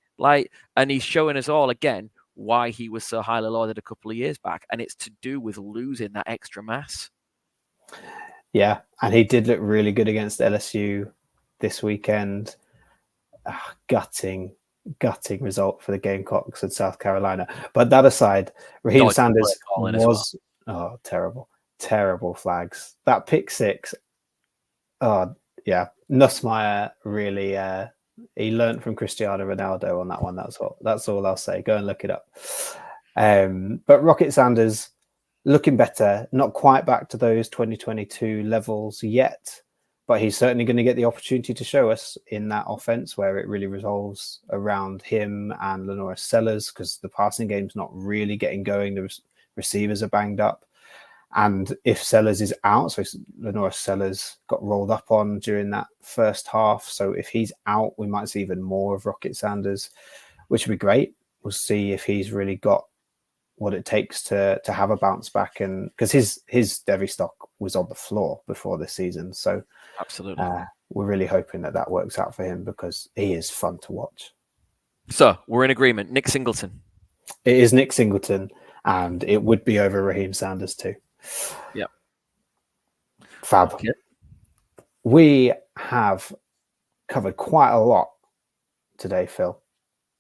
And he's showing us all again why he was so highly lauded a couple of years back, and it's to do with losing that extra mass. Yeah, and he did look really good against LSU this weekend. Gutting result for the Gamecocks in South Carolina. But that aside, Raheem Sanders was terrible flags. That pick six. Nussmeier really he learned from Cristiano Ronaldo on that one. That's all I'll say. Go and look it up. But Rocket Sanders looking better, not quite back to those 2022 levels yet, but he's certainly going to get the opportunity to show us in that offense where it really revolves around him and Lenora Sellers, because the passing game's not really getting going. The receivers are banged up. And if Sellers is out, so Lenora Sellers got rolled up on during that first half. So if he's out, we might see even more of Rocket Sanders, which would be great. We'll see if he's really got what it takes to have a bounce back, and because his Devy stock was on the floor before this season. So absolutely, we're really hoping that works out for him, because he is fun to watch. So we're in agreement. Nick Singleton. It is Nick Singleton, and it would be over Raheem Sanders too. Yeah. Fab. Okay. We have covered quite a lot today, Phil.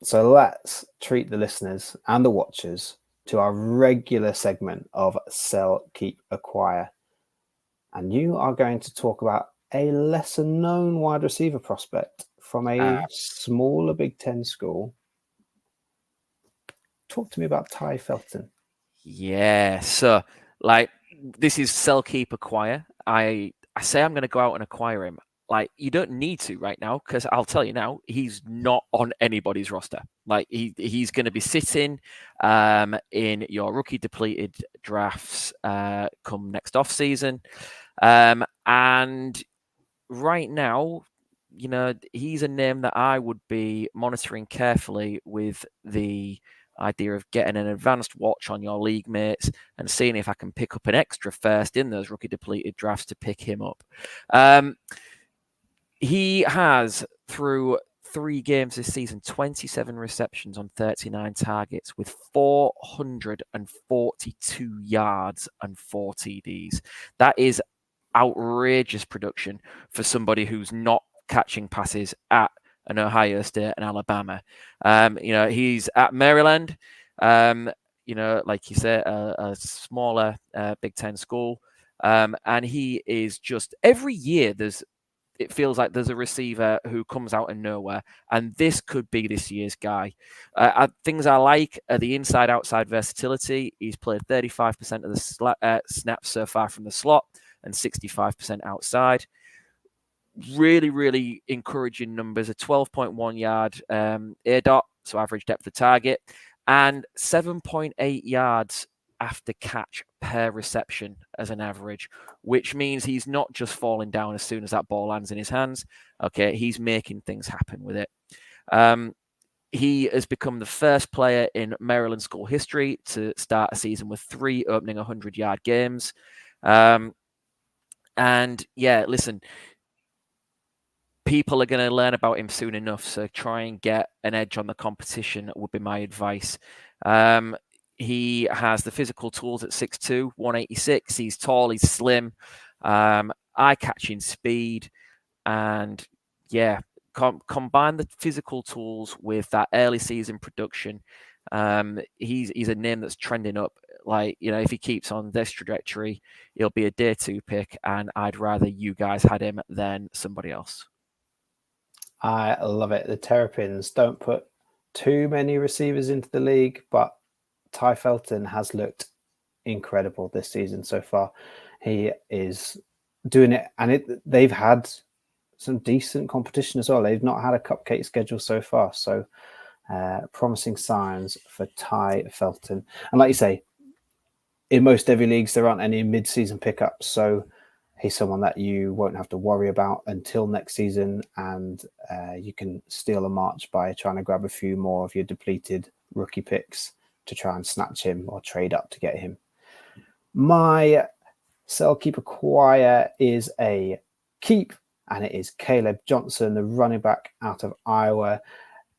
So let's treat the listeners and the watchers to our regular segment of Sell, Keep, Acquire. And you are going to talk about a lesser known wide receiver prospect from a smaller Big Ten school. Talk to me about Ty Felton. Yeah, so like this is sell, keep, acquire. I say I'm going to go out and acquire him. Like, you don't need to right now, because I'll tell you now, he's not on anybody's roster. Like, he's going to be sitting in your rookie depleted drafts come next off season. And right now, you know, he's a name that I would be monitoring carefully, with the idea of getting an advanced watch on your league mates and seeing if I can pick up an extra first in those rookie depleted drafts to pick him up. He has, through 3 games this season, 27 receptions on 39 targets with 442 yards and 4 TDs. That is outrageous production for somebody who's not catching passes at an Ohio State and Alabama. You know, he's at Maryland, you know, like you said, a smaller Big Ten school. And he is just, every year it feels like there's a receiver who comes out of nowhere, and this could be this year's guy. Things I like are the inside-outside versatility. He's played 35% of the snaps so far from the slot and 65% outside. Really, really encouraging numbers. A 12.1 yard air dot, so average depth of target, and 7.8 yards after catch per reception as an average, which means he's not just falling down as soon as that ball lands in his hands. Okay, he's making things happen with it. He has become the first player in Maryland school history to start a season with 3 opening 100-yard games. And yeah, listen, people are going to learn about him soon enough, so try and get an edge on the competition would be my advice. He has the physical tools at 6'2", 186. He's tall, he's slim, eye-catching speed, and yeah, combine the physical tools with that early season production. He's a name that's trending up. Like, you know, if he keeps on this trajectory, he'll be a day 2 pick, and I'd rather you guys had him than somebody else. I love it. The Terrapins don't put too many receivers into the league, but Ty Felton has looked incredible this season so far. He is doing it, and they've had some decent competition as well. They've not had a cupcake schedule so far, so promising signs for Ty Felton. And like you say, in most Devy leagues, there aren't any mid-season pickups, so he's someone that you won't have to worry about until next season, and you can steal a march by trying to grab a few more of your depleted rookie picks to try and snatch him or trade up to get him. My sell, keep, acquire is a keep, and it is Caleb Johnson, the running back out of Iowa.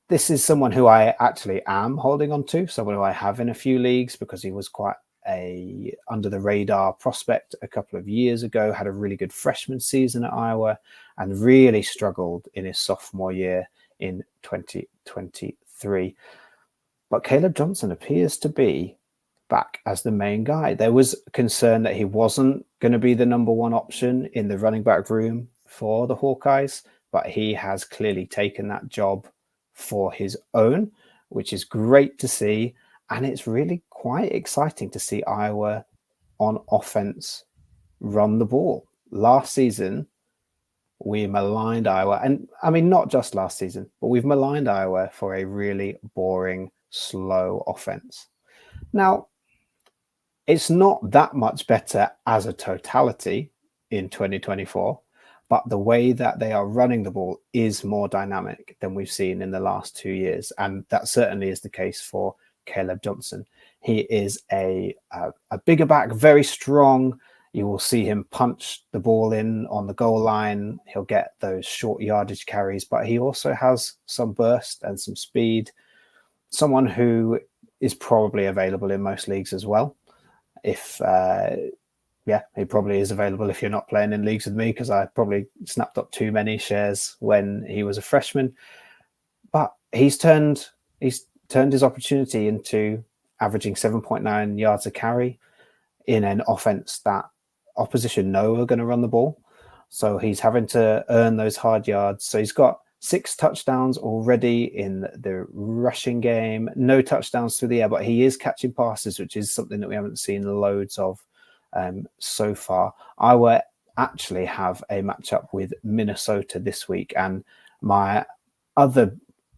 This is someone who I actually am holding on to, someone who I have in a few leagues, because he was quite a under the radar prospect a couple of years ago, had a really good freshman season at Iowa, and really struggled in his sophomore year in 2023. But Caleb Johnson appears to be back as the main guy. There was concern that he wasn't going to be the number 1 option in the running back room for the Hawkeyes, but he has clearly taken that job for his own, which is great to see. And it's really quite exciting to see Iowa on offense run the ball. Last season, we maligned Iowa. And I mean, not just last season, but we've maligned Iowa for a really boring, slow offense. Now, it's not that much better as a totality in 2024, but the way that they are running the ball is more dynamic than we've seen in the last 2 years. And that certainly is the case for Caleb Johnson. He is a bigger back, very strong. You will see him punch the ball in on the goal line. He'll get those short yardage carries, but he also has some burst and some speed. Someone who is probably available in most leagues as well. If he probably is available if you're not playing in leagues with me, because I probably snapped up too many shares when he was a freshman. But he's turned his opportunity into averaging 7.9 yards a carry in an offense that opposition know are going to run the ball. So he's having to earn those hard yards. So he's got 6 touchdowns already in the rushing game. No touchdowns through the air, but he is catching passes, which is something that we haven't seen loads of so far. I will actually have a matchup with Minnesota this week, and my other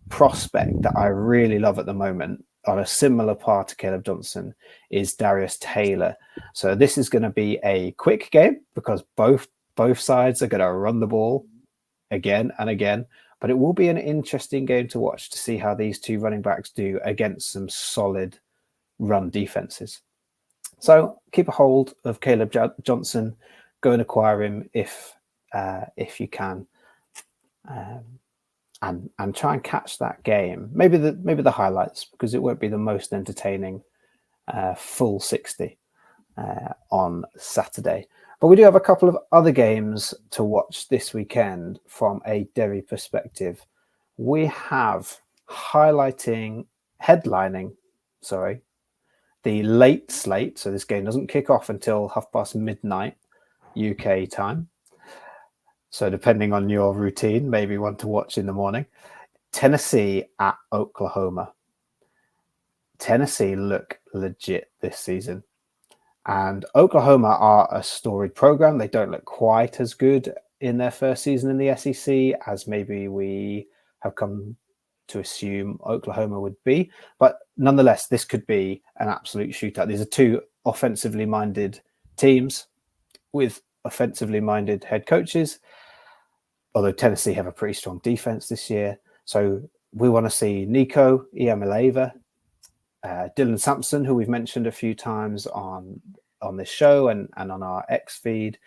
prospect that I really love at the moment on a similar par to Caleb Johnson is Darius Taylor. So this is going to be a quick game because both sides are going to run the ball again and again, but it will be an interesting game to watch to see how these two running backs do against some solid run defenses. So keep a hold of Caleb Johnson, go and acquire him if you can, and try and catch that game. Maybe the highlights, because it won't be the most entertaining full 60 on Saturday. But we do have a couple of other games to watch this weekend from a Devy perspective. We have headlining, the late slate. So this game doesn't kick off until midnight UK time. So depending on your routine, maybe one to watch in the morning. Tennessee at Oklahoma. Tennessee look legit this season. And Oklahoma are a storied program. They don't look quite as good in their first season in the SEC as maybe we have come to assume Oklahoma would be. But nonetheless, this could be an absolute shootout. These are two offensively minded teams with offensively minded head coaches, although Tennessee have a pretty strong defense this year. So we want to see Nico Iamaleava, Dylan Sampson, who we've mentioned a few times on this show and on our X feed.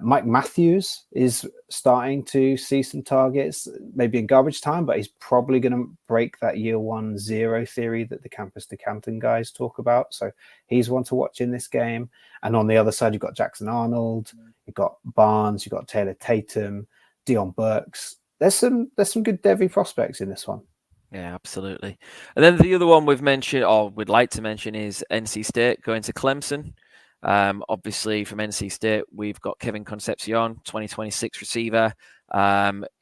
Mike Matthews is starting to see some targets, maybe in garbage time, but he's probably going to break that year 1-0 theory that the Campus to Canton guys talk about. So he's one to watch in this game. And on the other side, you've got Jackson Arnold, you've got Barnes, you've got Taylor Tatum, Dion Burks. There's some good Devy prospects in this one. Yeah, absolutely. And then the other one we've mentioned, or we'd like to mention, is NC State going to Clemson. Obviously, from NC State, we've got Kevin Concepcion, 2026 receiver,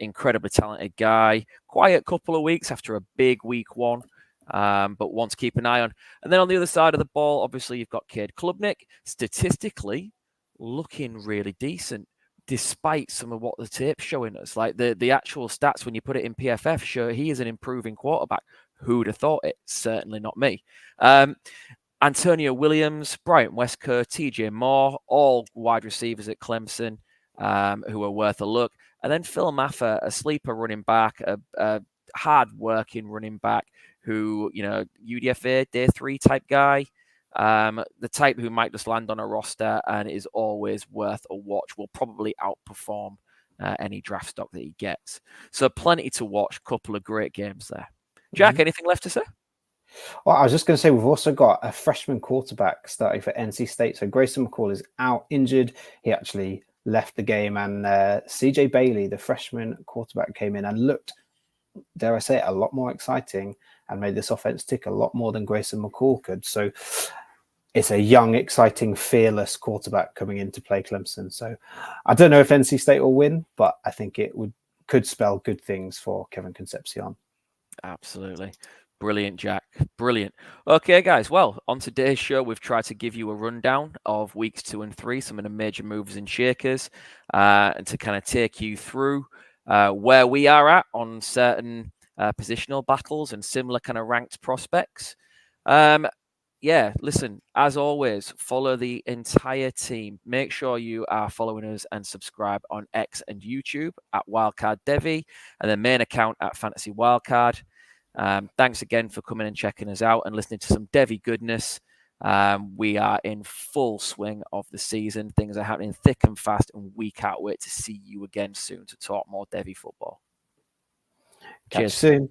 incredibly talented guy. Quiet couple of weeks after a big week one, but one to keep an eye on. And then on the other side of the ball, obviously, you've got Cade Klubnik, statistically looking really decent, despite some of what the tape's showing us. Like the actual stats, when you put it in PFF, show he is an improving quarterback. Who'd have thought it? Certainly not me. Antonio Williams, Bryant Westcott, TJ Moore, all wide receivers at Clemson who are worth a look. And then Phil Maffer, a sleeper running back, a hard-working running back who, UDFA, day 3 type guy, the type who might just land on a roster and is always worth a watch, will probably outperform any draft stock that he gets. So plenty to watch, couple of great games there. Jack, anything left to say? Well, I was just going to say, we've also got a freshman quarterback starting for NC State. So Grayson McCall is out injured. He actually left the game, and CJ Bailey, the freshman quarterback, came in and looked, dare I say it, a lot more exciting and made this offense tick a lot more than Grayson McCall could. So it's a young, exciting, fearless quarterback coming in to play Clemson. So I don't know if NC State will win, but I think it could spell good things for Kevin Concepcion. Absolutely. Brilliant, Jack. Brilliant. Okay, guys. Well, on today's show, we've tried to give you a rundown of weeks 2 and 3, some of the major movers and shakers, and to kind of take you through where we are at on certain positional battles and similar kind of ranked prospects. Listen, as always, follow the entire team. Make sure you are following us and subscribe on X and YouTube at Wildcard Devy, and the main account at Fantasy Wildcard. Thanks again for coming and checking us out and listening to some Devy goodness. We are in full swing of the season. Things are happening thick and fast, and we can't wait to see you again soon to talk more Devy football. Catch you soon.